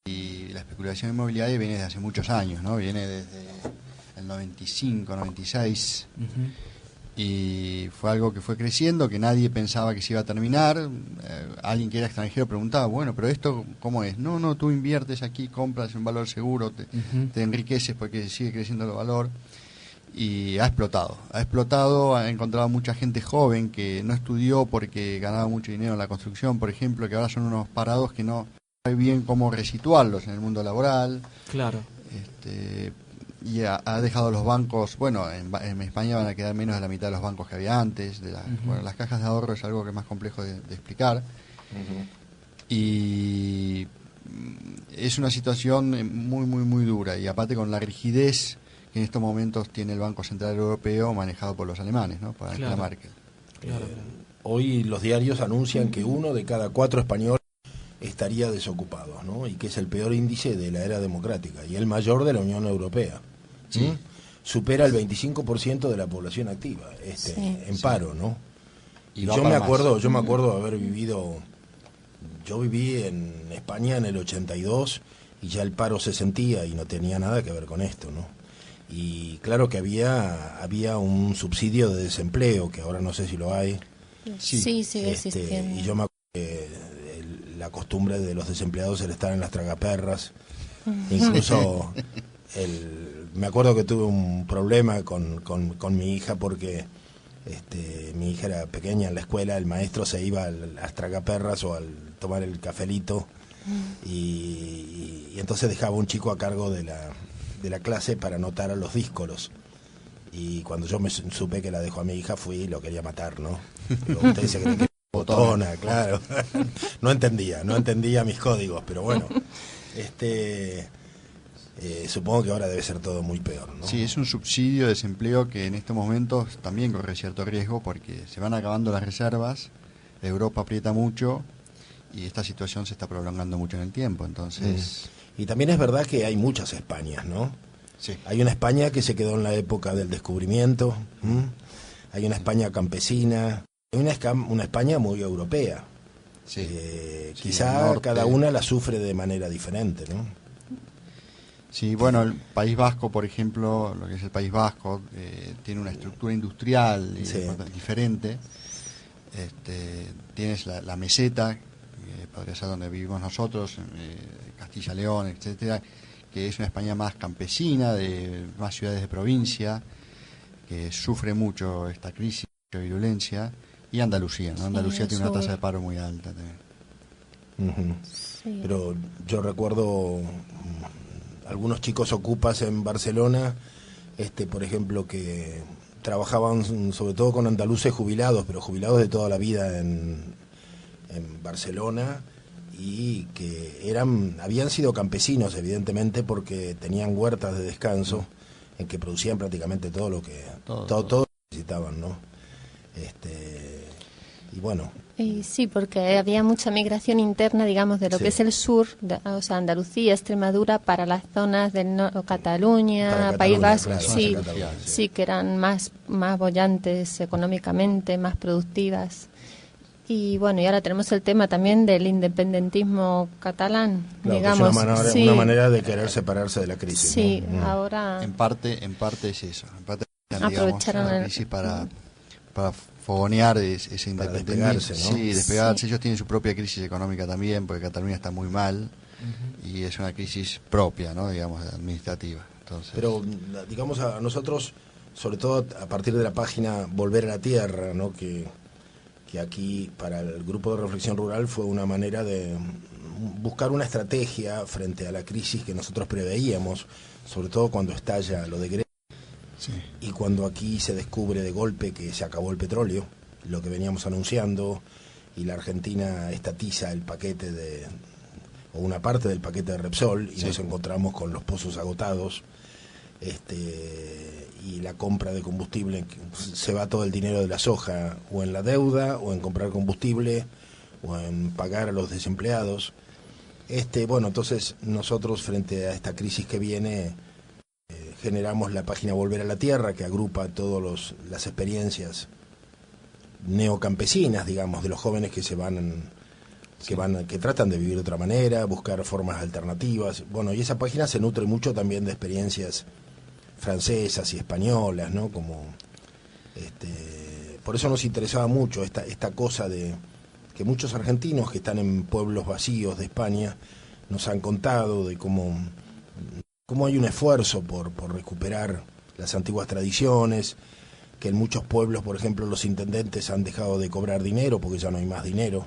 Y la especulación inmobiliaria viene desde hace muchos años, ¿no? Viene desde el 95, 96. Y fue algo que fue creciendo, que nadie pensaba que se iba a terminar. Alguien que era extranjero preguntaba, bueno, pero esto, ¿cómo es? No, tú inviertes aquí, compras un valor seguro, te enriqueces porque sigue creciendo el valor. Y ha explotado, ha encontrado mucha gente joven que no estudió porque ganaba mucho dinero en la construcción, por ejemplo, que ahora son unos parados que no saben bien cómo resituarlos en el mundo laboral.
Claro.
Y ha dejado los bancos, bueno, en España van a quedar menos de la mitad de los bancos que había antes. Bueno, las cajas de ahorro es algo que es más complejo de explicar. Y es una situación muy, muy, muy dura. Y aparte con la rigidez que en estos momentos tiene el Banco Central Europeo manejado por los alemanes, ¿no? Por Angela Merkel.
Hoy los diarios anuncian que 1 de cada 4 españoles estaría desocupado, ¿no? Y que es el peor índice de la era democrática y el mayor de la Unión Europea.
Sí.
Supera el 25% de la población activa en paro, ¿no?
Y
yo me acuerdo haber vivido, yo viví en España en el 82 y ya el paro se sentía y no tenía nada que ver con esto, ¿no? Y claro que había un subsidio de desempleo que ahora no sé si lo hay.
Sí, sigue existiendo.
Y yo me acuerdo que la costumbre de los desempleados era estar en las tragaperras. Incluso me acuerdo que tuve un problema con mi hija porque mi hija era pequeña en la escuela, el maestro se iba a las tragaperras o al tomar el cafelito y entonces dejaba un chico a cargo de la clase para anotar a los díscolos. Y cuando yo me supe que la dejó a mi hija, fui y lo quería matar, ¿no? Pero usted se cree que es botona, claro. No entendía mis códigos, pero bueno, supongo que ahora debe ser todo muy peor, ¿no?
Sí, es un subsidio de desempleo que en estos momentos también corre cierto riesgo porque se van acabando las reservas, Europa aprieta mucho y esta situación se está prolongando mucho en el tiempo, entonces...
Y también es verdad que hay muchas Españas, ¿no?
Sí.
Hay una España que se quedó en la época del descubrimiento, hay una España campesina, hay una España muy europea.
Sí.
Quizá cada una la sufre de manera diferente, ¿no?
Sí, bueno, el País Vasco, por ejemplo, lo que es el País Vasco, tiene una estructura industrial diferente. Tienes la meseta, podría ser donde vivimos nosotros, Castilla, León, etcétera, que es una España más campesina, de más ciudades de provincia, que sufre mucho esta crisis, mucha virulencia, y Andalucía, ¿no? Andalucía tiene una tasa de paro muy alta también.
Pero yo recuerdo algunos chicos ocupas en Barcelona, por ejemplo, que trabajaban sobre todo con andaluces jubilados, pero jubilados de toda la vida en Barcelona, y que habían sido campesinos, evidentemente, porque tenían huertas de descanso en que producían prácticamente todo lo que todo necesitaban, ¿no? Y bueno...
Y sí, porque había mucha migración interna, digamos, de lo que es el sur, o sea, Andalucía, Extremadura, para las zonas del Cataluña, País Vasco, claro, sí, que eran más bollantes económicamente, más productivas. Y bueno, y ahora tenemos el tema también del independentismo catalán,
claro,
digamos.
Que es una manera de querer separarse de la crisis.
Sí,
¿no?
ahora...
En parte es eso. En parte
aprovecharon
la crisis para fogonear ese independentismo.
¿No?
Sí, despegarse. Sí. Ellos tienen su propia crisis económica también, porque Cataluña está muy mal y es una crisis propia, ¿no? Digamos, administrativa. Entonces...
Pero, digamos, a nosotros, sobre todo a partir de la página Volver a la Tierra, ¿no? Que aquí para el grupo de reflexión rural fue una manera de buscar una estrategia frente a la crisis que nosotros preveíamos, sobre todo cuando estalla lo de Grecia. Sí. Y cuando aquí se descubre de golpe que se acabó el petróleo, lo que veníamos anunciando, y la Argentina estatiza el paquete o una parte del paquete de Repsol, y nos encontramos con los pozos agotados, y la compra de combustible, se va todo el dinero de la soja, o en la deuda, o en comprar combustible, o en pagar a los desempleados. Bueno, entonces nosotros frente a esta crisis que viene, generamos la página Volver a la Tierra, que agrupa todas las experiencias neocampesinas, digamos, de los jóvenes que que tratan de vivir de otra manera, buscar formas alternativas. Bueno, y esa página se nutre mucho también de experiencias francesas y españolas, ¿no? Como por eso nos interesaba mucho esta cosa de que muchos argentinos que están en pueblos vacíos de España nos han contado de cómo hay un esfuerzo por recuperar las antiguas tradiciones, que en muchos pueblos, por ejemplo, los intendentes han dejado de cobrar dinero porque ya no hay más dinero.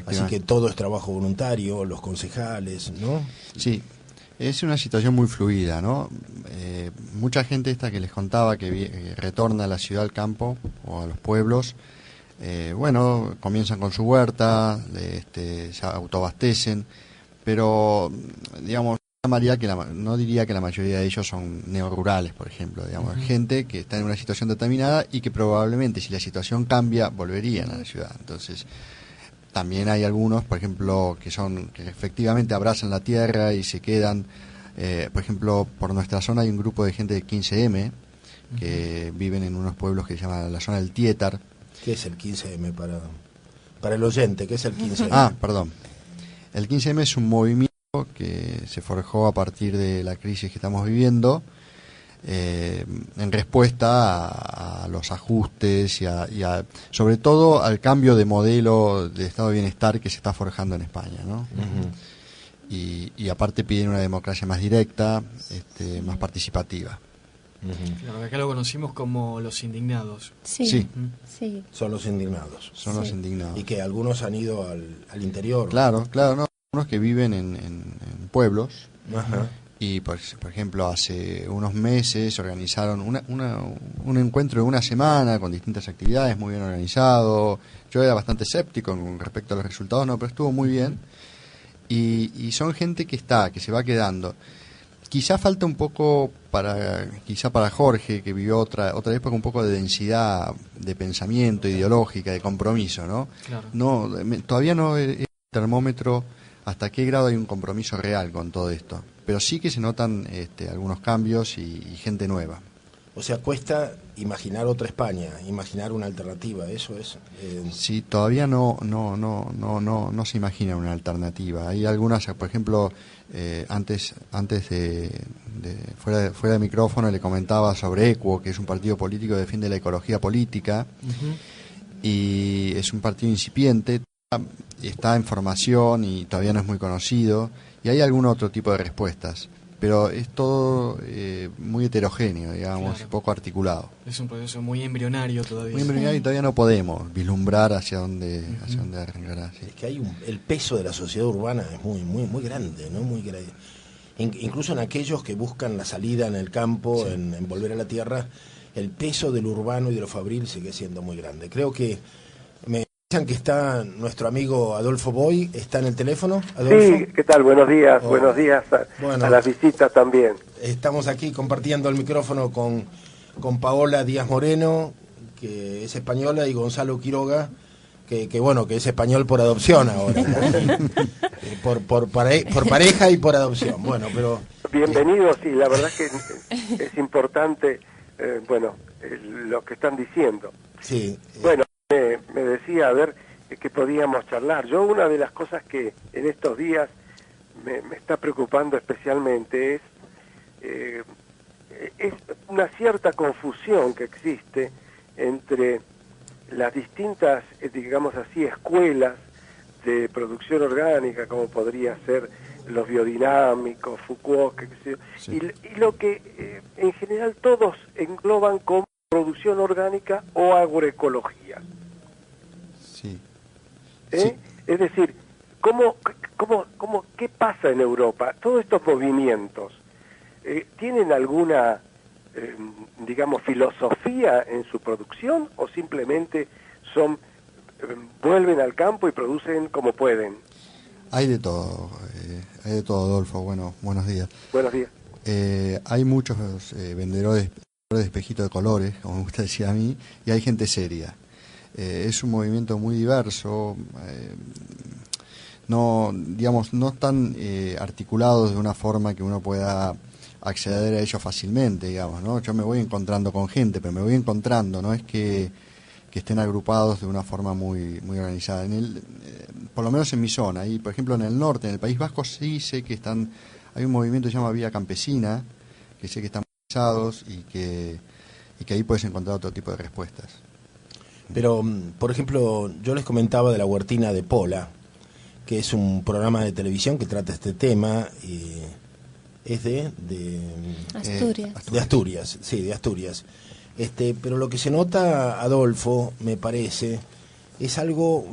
Así que todo es trabajo voluntario, los concejales, ¿no?
Sí, es una situación muy fluida, ¿no? Mucha gente esta que les contaba que retorna a la ciudad, al campo o a los pueblos, bueno, comienzan con su huerta, se autoabastecen, pero, digamos, no diría que la mayoría de ellos son neorurales, por ejemplo, digamos, gente que está en una situación determinada y que probablemente si la situación cambia volverían a la ciudad. Entonces, también hay algunos, por ejemplo, que efectivamente abrazan la tierra y se quedan, por ejemplo, por nuestra zona hay un grupo de gente de 15M que viven en unos pueblos que se llama la zona del Tietar.
¿Qué es el 15M para el oyente? ¿Qué es el 15M?
Perdón. El 15M es un movimiento que se forjó a partir de la crisis que estamos viviendo, en respuesta a los ajustes y sobre todo al cambio de modelo de estado de bienestar que se está forjando en España, ¿no? Y aparte piden una democracia más directa, más participativa.
Claro, acá lo conocimos como los indignados.
Sí.
Son los indignados.
Son los indignados.
Y que algunos han ido al interior.
Claro, no. Unos que viven en pueblos.
Ajá.
Y por ejemplo hace unos meses organizaron un encuentro de una semana con distintas actividades, muy bien organizado. Yo era bastante escéptico con respecto a los resultados, pero estuvo muy bien. Y son gente que se va quedando. Quizá falta un poco para Jorge, que vivió otra época, un poco de densidad de pensamiento, ideológica, de compromiso, ¿no? Claro. Todavía no es termómetro hasta qué grado hay un compromiso real con todo esto, pero sí que se notan algunos cambios y gente nueva.
O sea, cuesta imaginar otra España, imaginar una alternativa, eso es.
Sí, todavía no se imagina una alternativa. Hay algunas, por ejemplo, antes de fuera de micrófono le comentaba sobre ECUO, que es un partido político que defiende la ecología política, y es un partido incipiente. Está en formación y todavía no es muy conocido, y hay algún otro tipo de respuestas, pero es todo muy heterogéneo, digamos, claro. Poco articulado.
Es un proceso muy embrionario todavía.
Muy embrionario y todavía no podemos vislumbrar hacia dónde arrancará. Sí.
Es que el peso de la sociedad urbana es muy grande, ¿no? Muy grande. Incluso en aquellos que buscan la salida en el campo, en volver a la tierra, el peso del urbano y de lo fabril sigue siendo muy grande. Creo que que está nuestro amigo Adolfo Boy, ¿está en el teléfono? ¿Adolfo?
Sí, ¿qué tal? Buenos días, buenos días a las visitas también.
Estamos aquí compartiendo el micrófono con Paola Díaz Moreno, que es española, y Gonzalo Quiroga, que que bueno, que es español por adopción ahora, por pareja y por adopción. Bueno, pero
bienvenidos, y la verdad que es importante, lo que están diciendo.
Sí.
Bueno, me decía, a ver, que podíamos charlar. Yo, una de las cosas que en estos días me está preocupando especialmente es una cierta confusión que existe entre las distintas, digamos así, escuelas de producción orgánica, como podría ser los biodinámicos, Foucault, sí. y lo que en general todos engloban como producción orgánica o agroecología.
Sí.
Sí. Es decir, ¿qué pasa en Europa? Todos estos movimientos, ¿tienen alguna, digamos, filosofía en su producción o simplemente vuelven al campo y producen como pueden?
Hay de todo, Adolfo. Bueno, buenos días.
Buenos días.
Hay muchos vendedores de espejitos de colores, como me gusta decir a mí, y hay gente seria. Es un movimiento muy diverso, no están articulados de una forma que uno pueda acceder a ellos fácilmente, digamos, ¿no? Yo me voy encontrando con gente, pero me voy encontrando, no es que estén agrupados de una forma muy organizada. Por lo menos en mi zona, y por ejemplo en el norte, en el País Vasco, sí sé que hay un movimiento que se llama Vía Campesina, que sé que están organizados y que ahí puedes encontrar otro tipo de respuestas.
Pero, por ejemplo, yo les comentaba de La Huertina de Pola, que es un programa de televisión que trata este tema, es de
Asturias.
De Asturias, sí, de Asturias. Pero lo que se nota, Adolfo, me parece, es algo,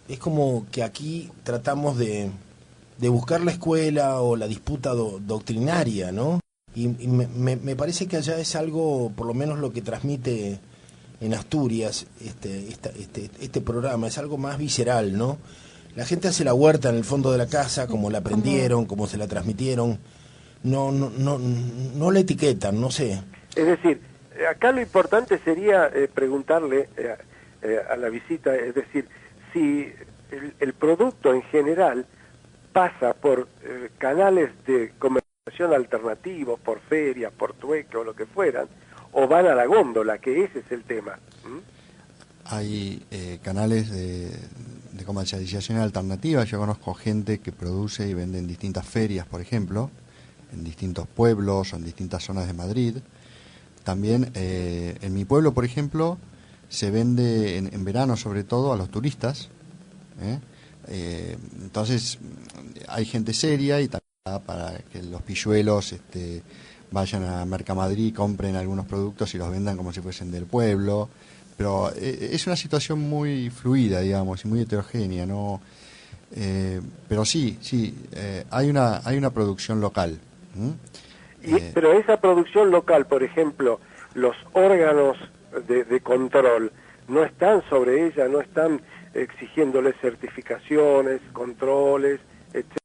es como que aquí tratamos de buscar la escuela o la disputa doctrinaria, ¿no? Y me parece que allá es algo, por lo menos lo que transmite en Asturias este programa, es algo más visceral, ¿no? La gente hace la huerta en el fondo de la casa, como la aprendieron, como se la transmitieron, no la etiquetan, no sé.
Es decir, acá lo importante sería preguntarle a la visita, es decir, si el producto en general pasa por canales de comercialización alternativos, por ferias, por trueque o lo que fueran, o van a la góndola, que ese es el tema.
Hay canales de comercialización alternativa. Yo conozco gente que produce y vende en distintas ferias, por ejemplo, en distintos pueblos o en distintas zonas de Madrid. También en mi pueblo, por ejemplo, se vende en verano sobre todo a los turistas. Entonces hay gente seria y también para que los pilluelos vayan a Mercamadrid y compren algunos productos y los vendan como si fuesen del pueblo. Pero es una situación muy fluida, digamos, y muy heterogénea, ¿no? Pero sí, hay una producción local.
Pero esa producción local, por ejemplo, los órganos de control, no están sobre ella, no están exigiéndoles certificaciones, controles, etcétera,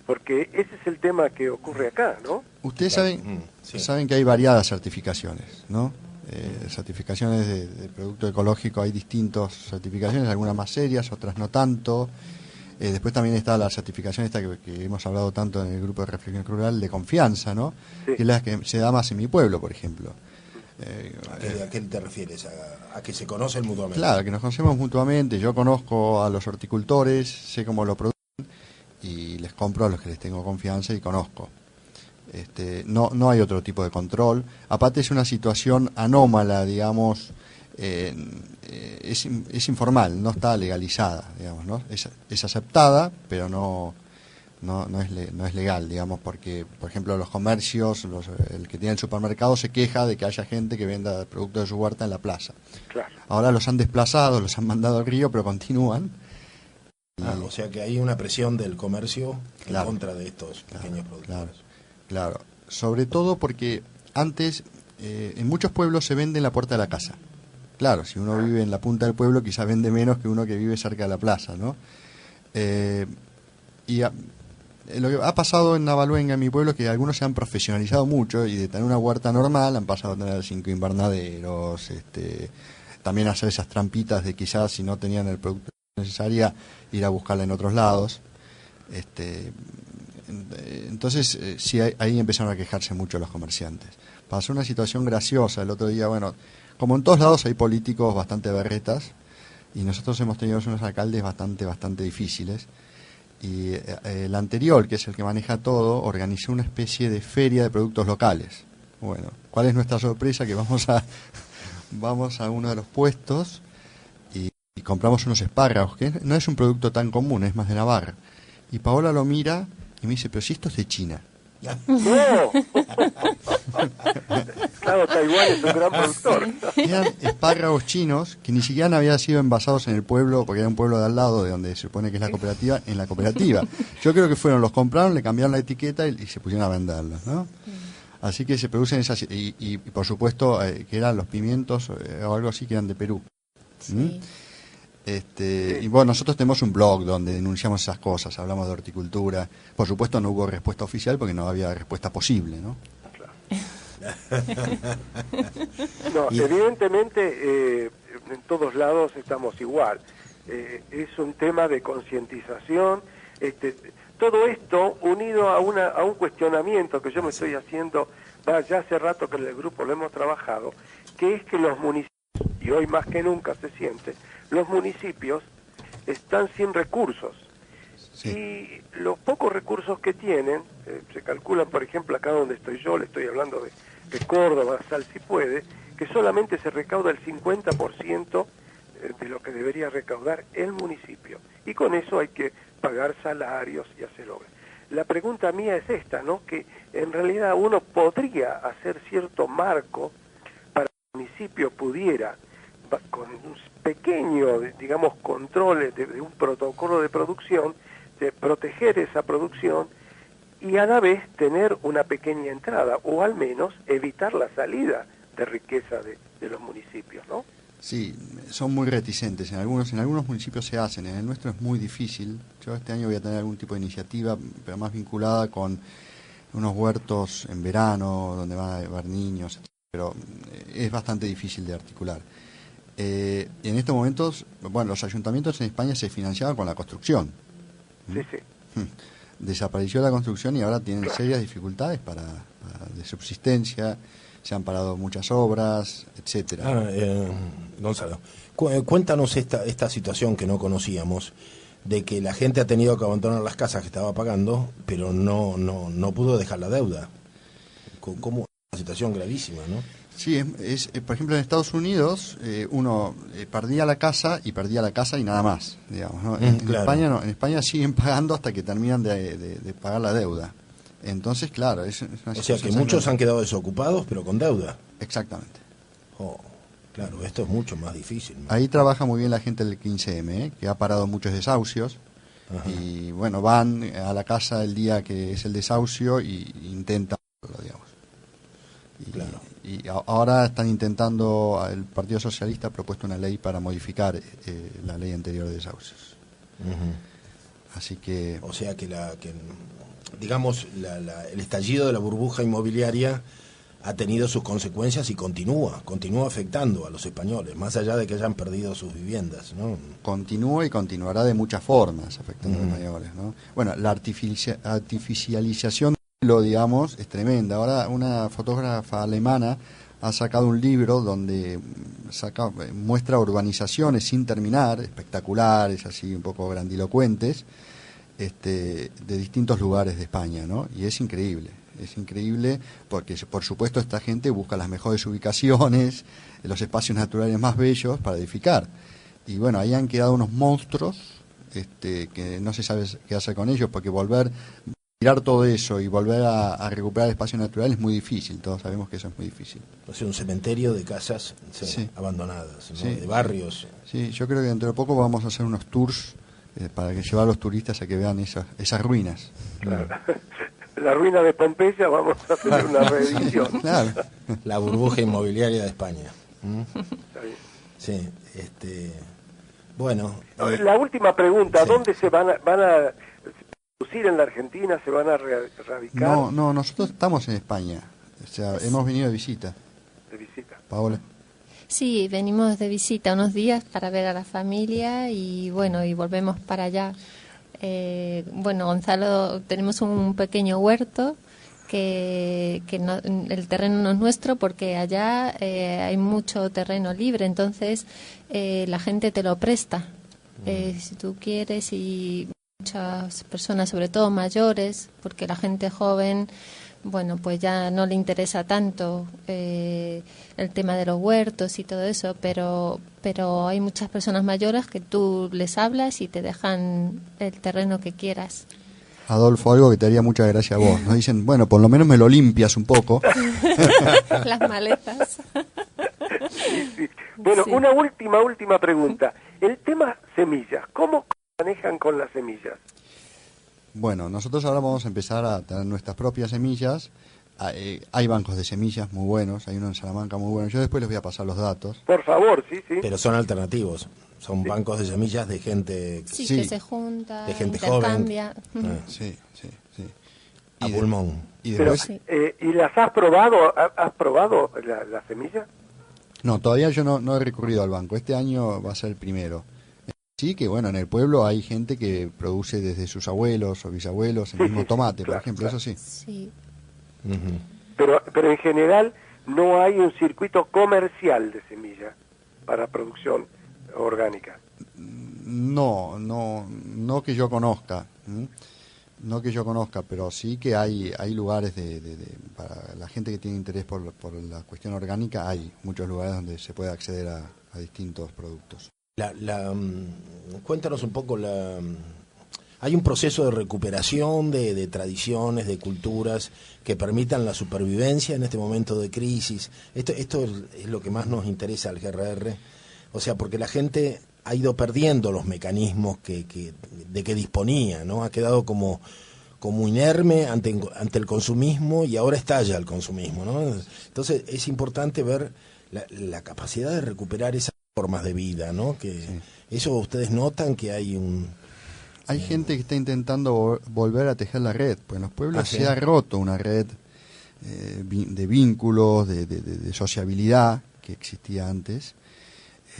porque ese es el tema que ocurre acá, ¿no?
Ustedes saben que hay variadas certificaciones, ¿no? Certificaciones de producto ecológico, hay distintas certificaciones, algunas más serias, otras no tanto. Después también está la certificación esta que hemos hablado tanto en el grupo de Reflexión Rural, de confianza, ¿no? Sí. Que es la que se da más en mi pueblo, por ejemplo.
¿A qué te refieres? ¿A que se conocen mutuamente?
Claro, que nos conocemos mutuamente. Yo conozco a los horticultores, sé cómo lo producen y les compro a los que les tengo confianza y conozco. No hay otro tipo de control. Aparte es una situación anómala, digamos, es informal, no está legalizada, digamos, ¿no? Es aceptada, pero no es legal, digamos, porque, por ejemplo, los comercios, el que tiene el supermercado se queja de que haya gente que venda productos de su huerta en la plaza. Claro. Ahora los han desplazado, los han mandado al río, pero continúan.
O sea que hay una presión del comercio en contra de estos pequeños productores.
Claro, sobre todo porque antes en muchos pueblos se vende en la puerta de la casa. Claro, si uno vive en la punta del pueblo quizás vende menos que uno que vive cerca de la plaza, ¿no? Lo que ha pasado en Navaluenga, en mi pueblo, es que algunos se han profesionalizado mucho y de tener una huerta normal han pasado a tener 5 invernaderos, también hacer esas trampitas de quizás si no tenían el producto necesaria ir a buscarla en otros lados. Entonces, sí, ahí empezaron a quejarse mucho los comerciantes. Pasó una situación graciosa el otro día. Bueno, como en todos lados hay políticos bastante berretas, y nosotros hemos tenido unos alcaldes bastante difíciles. Y el anterior, que es el que maneja todo, organizó una especie de feria de productos locales. Bueno, ¿cuál es nuestra sorpresa? Que vamos a uno de los puestos y compramos unos espárragos, que no es un producto tan común, es más de Navarra. Y Paola lo mira y me dice, pero si esto es de China.
¡No! Claro, Taiwán es un gran productor.
Eran espárragos chinos que ni siquiera habían sido envasados en el pueblo, porque era un pueblo de al lado de donde se supone que es la cooperativa, en la cooperativa. Yo creo que los compraron, le cambiaron la etiqueta y se pusieron a venderlos, ¿no? Así que se producen esas, y por supuesto que eran los pimientos o algo así que eran de Perú. Sí. Y bueno, nosotros tenemos un blog donde denunciamos esas cosas, hablamos de horticultura. Por supuesto no hubo respuesta oficial porque no había respuesta posible, ¿no?
No, evidentemente en todos lados estamos igual. Es un tema de concientización. Todo esto unido a un cuestionamiento que yo me estoy haciendo, ya hace rato que en el grupo lo hemos trabajado, que es que los municipios, y hoy más que nunca se siente, los municipios están sin recursos. Sí. Y los pocos recursos que tienen, se calculan, por ejemplo, acá donde estoy yo, le estoy hablando de Córdoba, Sal si puede, que solamente se recauda el 50% de lo que debería recaudar el municipio. Y con eso hay que pagar salarios y hacer obras. La pregunta mía es esta, ¿no? Que en realidad uno podría hacer cierto marco para que el municipio pudiera, con un pequeño, digamos, control de un protocolo de producción, de proteger esa producción y a la vez tener una pequeña entrada, o al menos evitar la salida de riqueza de los municipios, ¿no?
Sí, son muy reticentes. En algunos municipios se hacen, en el nuestro es muy difícil. Yo este año voy a tener algún tipo de iniciativa, pero más vinculada con unos huertos en verano, donde van a haber niños, etc. Pero es bastante difícil de articular. En estos momentos, bueno, los ayuntamientos en España se financiaban con la construcción.
Sí, sí.
Desapareció la construcción y ahora tienen serias dificultades de subsistencia. Se han parado muchas obras, etcétera.
Gonzalo, cuéntanos esta situación que no conocíamos, de que la gente ha tenido que abandonar las casas que estaba pagando, pero no pudo dejar la deuda. Como una situación gravísima, ¿no?
Sí, por ejemplo en Estados Unidos uno perdía la casa y nada más, digamos, ¿no? En España no, en España siguen pagando hasta que terminan de pagar la deuda. Entonces, claro, es una
o sea que muchos han quedado desocupados, pero con deuda.
Exactamente.
Claro, esto es mucho más difícil, ¿no?
Ahí trabaja muy bien la gente del 15M, que ha parado muchos desahucios. Ajá. Y bueno, van a la casa el día que es el desahucio y intentan, digamos. Y ahora están intentando, el Partido Socialista ha propuesto una ley para modificar la ley anterior de desahucios. Así que...
O sea que digamos, el estallido de la burbuja inmobiliaria ha tenido sus consecuencias y continúa afectando a los españoles, más allá de que hayan perdido sus viviendas, ¿no?
Continúa y continuará de muchas formas afectando a los españoles, ¿no? Bueno, la artificialización, digamos, es tremenda. Ahora una fotógrafa alemana ha sacado un libro donde muestra urbanizaciones sin terminar, espectaculares, así un poco grandilocuentes, de distintos lugares de España, ¿no? Y es increíble porque por supuesto esta gente busca las mejores ubicaciones, los espacios naturales más bellos para edificar. Y bueno, ahí han quedado unos monstruos que no se sabe qué hacer con ellos, porque tirar todo eso y volver a recuperar espacio natural es muy difícil, todos sabemos que eso es muy difícil.
O sea, un cementerio de casas abandonadas, ¿no? De barrios.
Sí, yo creo que dentro de poco vamos a hacer unos tours para llevar a los turistas a que vean esas ruinas.
Claro. La ruina de Pompeya, vamos a hacer una reedición.
Claro. La burbuja inmobiliaria de España.
Está bien.
Sí, bueno.
La última pregunta, sí. ¿Dónde se van a producir en la Argentina? ¿Se van a radicar?
No, nosotros estamos en España. O sea, hemos venido de visita.
De visita.
Paola.
Sí, venimos de visita unos días para ver a la familia y bueno, y volvemos para allá. Bueno, Gonzalo, tenemos un pequeño huerto que no, el terreno no es nuestro porque allá hay mucho terreno libre, entonces la gente te lo presta. Si tú quieres, y muchas personas, sobre todo mayores, porque la gente joven, bueno, pues ya no le interesa tanto el tema de los huertos y todo eso, pero hay muchas personas mayores que tú les hablas y te dejan el terreno que quieras.
Adolfo, algo que te haría mucha gracia a vos. Nos dicen, bueno, por lo menos me lo limpias un poco.
Las maletas.
Sí. Bueno, sí. Una última pregunta. El tema semillas, ¿cómo manejan con las semillas?
Bueno, nosotros ahora vamos a empezar a tener nuestras propias semillas. Hay bancos de semillas muy buenos, hay uno en Salamanca muy bueno. Yo después les voy a pasar los datos.
Por favor, sí.
Pero son alternativos, son bancos de semillas de gente...
Sí, que se junta,
de gente
intercambia.
Joven.
Sí.
A pulmón.
Y después...
¿Y las has probado? ¿Has probado las semillas?
No, todavía yo no he recurrido al banco. Este año va a ser el primero. Sí, que bueno, en el pueblo hay gente que produce desde sus abuelos o bisabuelos el mismo tomate, por ejemplo, eso sí.
Sí.
Pero en general no hay un circuito comercial de semillas para producción orgánica.
No que yo conozca. No que yo conozca, pero sí que hay lugares para la gente que tiene interés por la cuestión orgánica, hay muchos lugares donde se puede acceder a distintos productos.
Cuéntanos un poco, hay un proceso de recuperación de tradiciones, de culturas que permitan la supervivencia en este momento de crisis. Esto es lo que más nos interesa al GRR, o sea, porque la gente ha ido perdiendo los mecanismos de que disponía, ¿no? Ha quedado como inerme ante el consumismo y ahora estalla el consumismo, ¿no? Entonces es importante ver la capacidad de recuperar esas formas de vida, ¿no? Que sí. Eso ustedes notan que hay
hay gente que está intentando volver a tejer la red, pues en los pueblos se ha roto una red de vínculos, de sociabilidad que existía antes.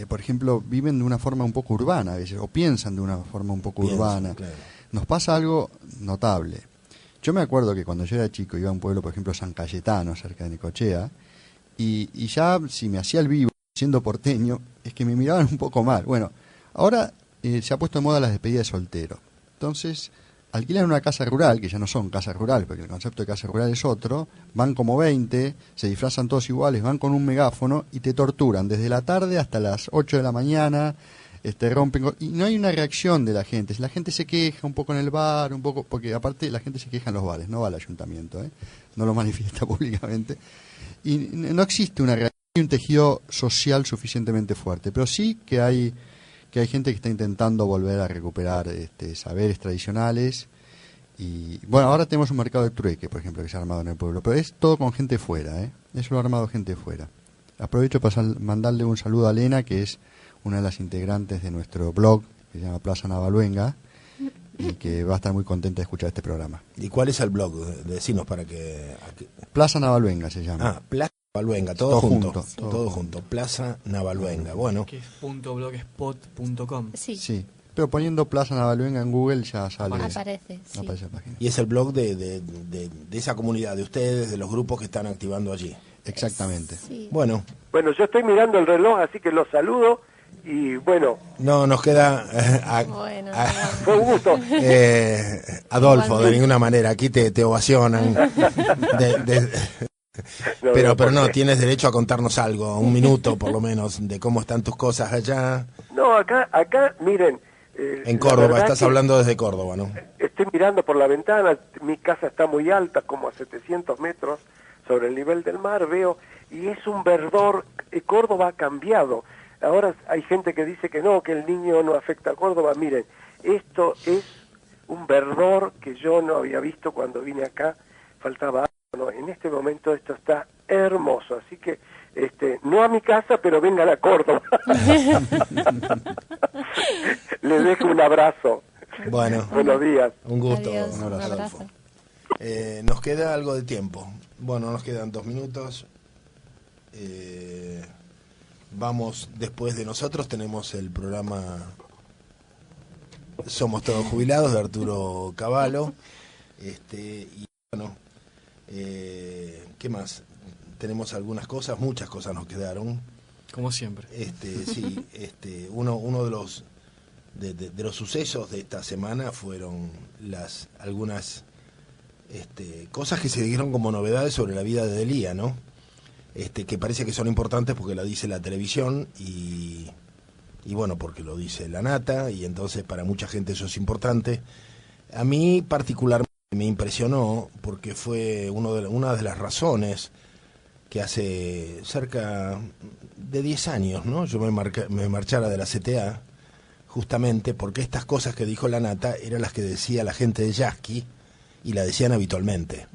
Por ejemplo, viven de una forma un poco urbana a veces, o piensan de una forma un poco urbana. Claro. Nos pasa algo notable. Yo me acuerdo que cuando yo era chico iba a un pueblo, por ejemplo, San Cayetano, cerca de Necochea, y ya si me hacía el vivo, siendo porteño, es que me miraban un poco mal. Bueno, ahora se ha puesto de moda las despedidas de soltero. Entonces, alquilan una casa rural, que ya no son casas rurales, porque el concepto de casa rural es otro, van como 20, se disfrazan todos iguales, van con un megáfono y te torturan desde la tarde hasta las 8 de la mañana, rompen, y no hay una reacción de la gente. Si la gente se queja un poco en el bar, un poco, porque aparte la gente se queja en los bares, no va al ayuntamiento, no lo manifiesta públicamente, y no existe una reacción, un tejido social suficientemente fuerte, pero sí que hay gente que está intentando volver a recuperar saberes tradicionales. Y bueno, ahora tenemos un mercado de trueque, por ejemplo, que se ha armado en el pueblo, pero es todo con gente fuera, eso lo ha armado gente fuera. Aprovecho para mandarle un saludo a Elena, que es una de las integrantes de nuestro blog, que se llama Plaza Navalluenga, y que va a estar muy contenta de escuchar este programa.
¿Y cuál es el blog? Decinos para que...
Plaza Navalluenga se llama.
Plaza Navalluenga, todo junto. Plaza Navalluenga, bueno.
Que es .blogspot.com.
Sí.
Pero poniendo Plaza Navalluenga en Google ya sale.
Aparece la
página.
Y es el blog de esa comunidad, de ustedes, de los grupos que están activando allí.
Exactamente.
Sí.
Bueno,
yo estoy mirando el reloj, así que los saludo y bueno.
No, nos queda...
fue un gusto.
Adolfo, de ninguna manera, aquí te ovacionan. Pero no, tienes derecho a contarnos algo, un minuto por lo menos, de cómo están tus cosas allá.
No, acá, miren...
en Córdoba, estás hablando desde Córdoba, ¿no?
Estoy mirando por la ventana, mi casa está muy alta, como a 700 metros sobre el nivel del mar, veo, y es un verdor, Córdoba ha cambiado. Ahora hay gente que dice que no, que el niño no afecta a Córdoba. Miren, esto es un verdor que yo no había visto cuando vine acá, faltaba algo, ¿no? En este momento esto está hermoso, así que no a mi casa, pero vengan a Córdoba. Les dejo un abrazo.
Bueno,
buenos días.
Un gusto.
Adiós,
un abrazo.
abrazo.
Nos queda algo de tiempo. Bueno, nos quedan 2 minutos. vamos después de nosotros, tenemos el programa Somos Todos Jubilados de Arturo Cavallo. Y bueno, ¿qué más? Tenemos algunas cosas, muchas cosas nos quedaron.
Como siempre.
Sí, uno de los sucesos de esta semana fueron algunas cosas que se dijeron como novedades sobre la vida de Delía, ¿no? Que parece que son importantes porque lo dice la televisión y bueno, porque lo dice la nata, y entonces para mucha gente eso es importante. A mí particularmente me impresionó porque fue una de las razones que hace cerca de 10 años, ¿no? Yo me marchara de la CTA, justamente porque estas cosas que dijo la nata eran las que decía la gente de Yasky, y la decían habitualmente.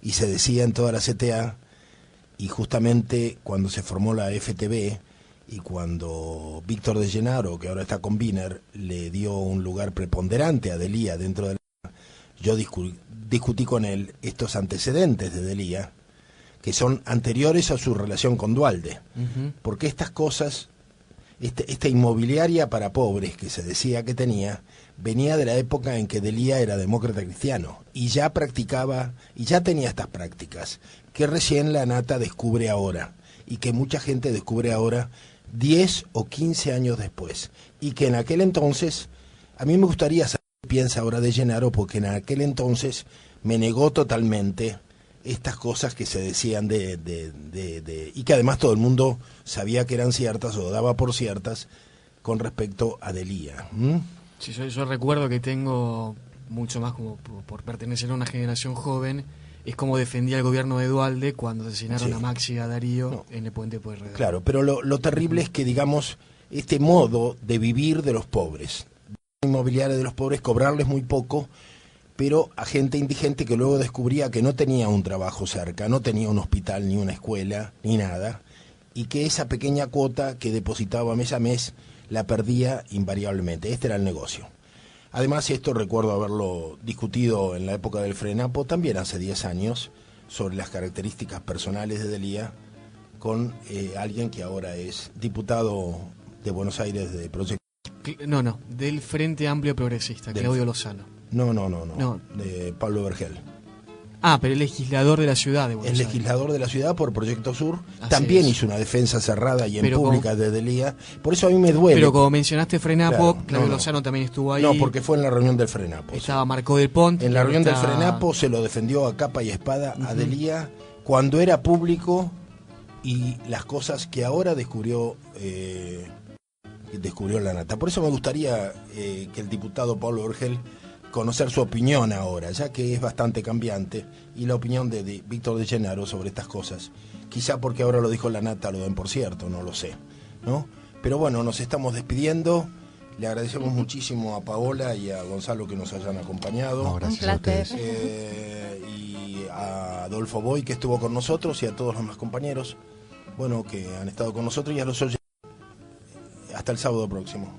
Y se decía en toda la CTA, y justamente cuando se formó la FTB, y cuando Víctor de Llenaro, que ahora está con Wiener, le dio un lugar preponderante a Delía dentro de la... Yo discutí con él estos antecedentes de Delía, que son anteriores a su relación con Duhalde, porque estas cosas, esta inmobiliaria para pobres que se decía que tenía, venía de la época en que Delía era demócrata cristiano, y ya practicaba, y ya tenía estas prácticas, que recién la nata descubre ahora, y que mucha gente descubre ahora 10 o 15 años después, y que en aquel entonces, a mí me gustaría saber qué piensa ahora de Llenaro, porque en aquel entonces me negó totalmente estas cosas que se decían y que además todo el mundo sabía que eran ciertas o daba por ciertas con respecto a Delía.
Sí, yo recuerdo que tengo mucho más como por pertenecer a una generación joven, es como defendía el gobierno de Duhalde cuando asesinaron a Maxi y a Darío en el puente Pueyrredón.
Claro, pero lo terrible es que, digamos, este modo de vivir de los pobres, inmobiliaria de los pobres, cobrarles muy poco, pero a gente indigente que luego descubría que no tenía un trabajo cerca, no tenía un hospital, ni una escuela, ni nada, y que esa pequeña cuota que depositaba mes a mes la perdía invariablemente. Este era el negocio. Además, esto recuerdo haberlo discutido en la época del Frenapo, también hace 10 años, sobre las características personales de Delía, con alguien que ahora es diputado de Buenos Aires de Proyecto.
No, del Frente Amplio Progresista, Claudio Lozano.
No, de Pablo Vergel.
Ah, pero el legislador de la ciudad de Buenos Aires.
El legislador de la ciudad por Proyecto Sur. También hizo una defensa cerrada y en pública de Delía. Por eso a mí me duele.
Pero como mencionaste Frenapo, Claudio Lozano también estuvo ahí.
No, porque fue en la reunión del Frenapo.
Estaba Marco del Pont.
En la reunión del Frenapo se lo defendió a capa y espada a Delía cuando era público, y las cosas que ahora descubrió la nata. Por eso me gustaría que el diputado Pablo Vergel conocer su opinión ahora, ya que es bastante cambiante, y la opinión de Víctor de Llenaro sobre estas cosas. Quizá porque ahora lo dijo la nata lo den por cierto, no lo sé, ¿no? Pero bueno, nos estamos despidiendo. Le agradecemos muchísimo a Paola y a Gonzalo que nos hayan acompañado.
No, gracias a ustedes.
Y a Adolfo Boy, que estuvo con nosotros, y a todos los demás compañeros, bueno, que han estado con nosotros, y a los oyentes. Hasta el sábado próximo.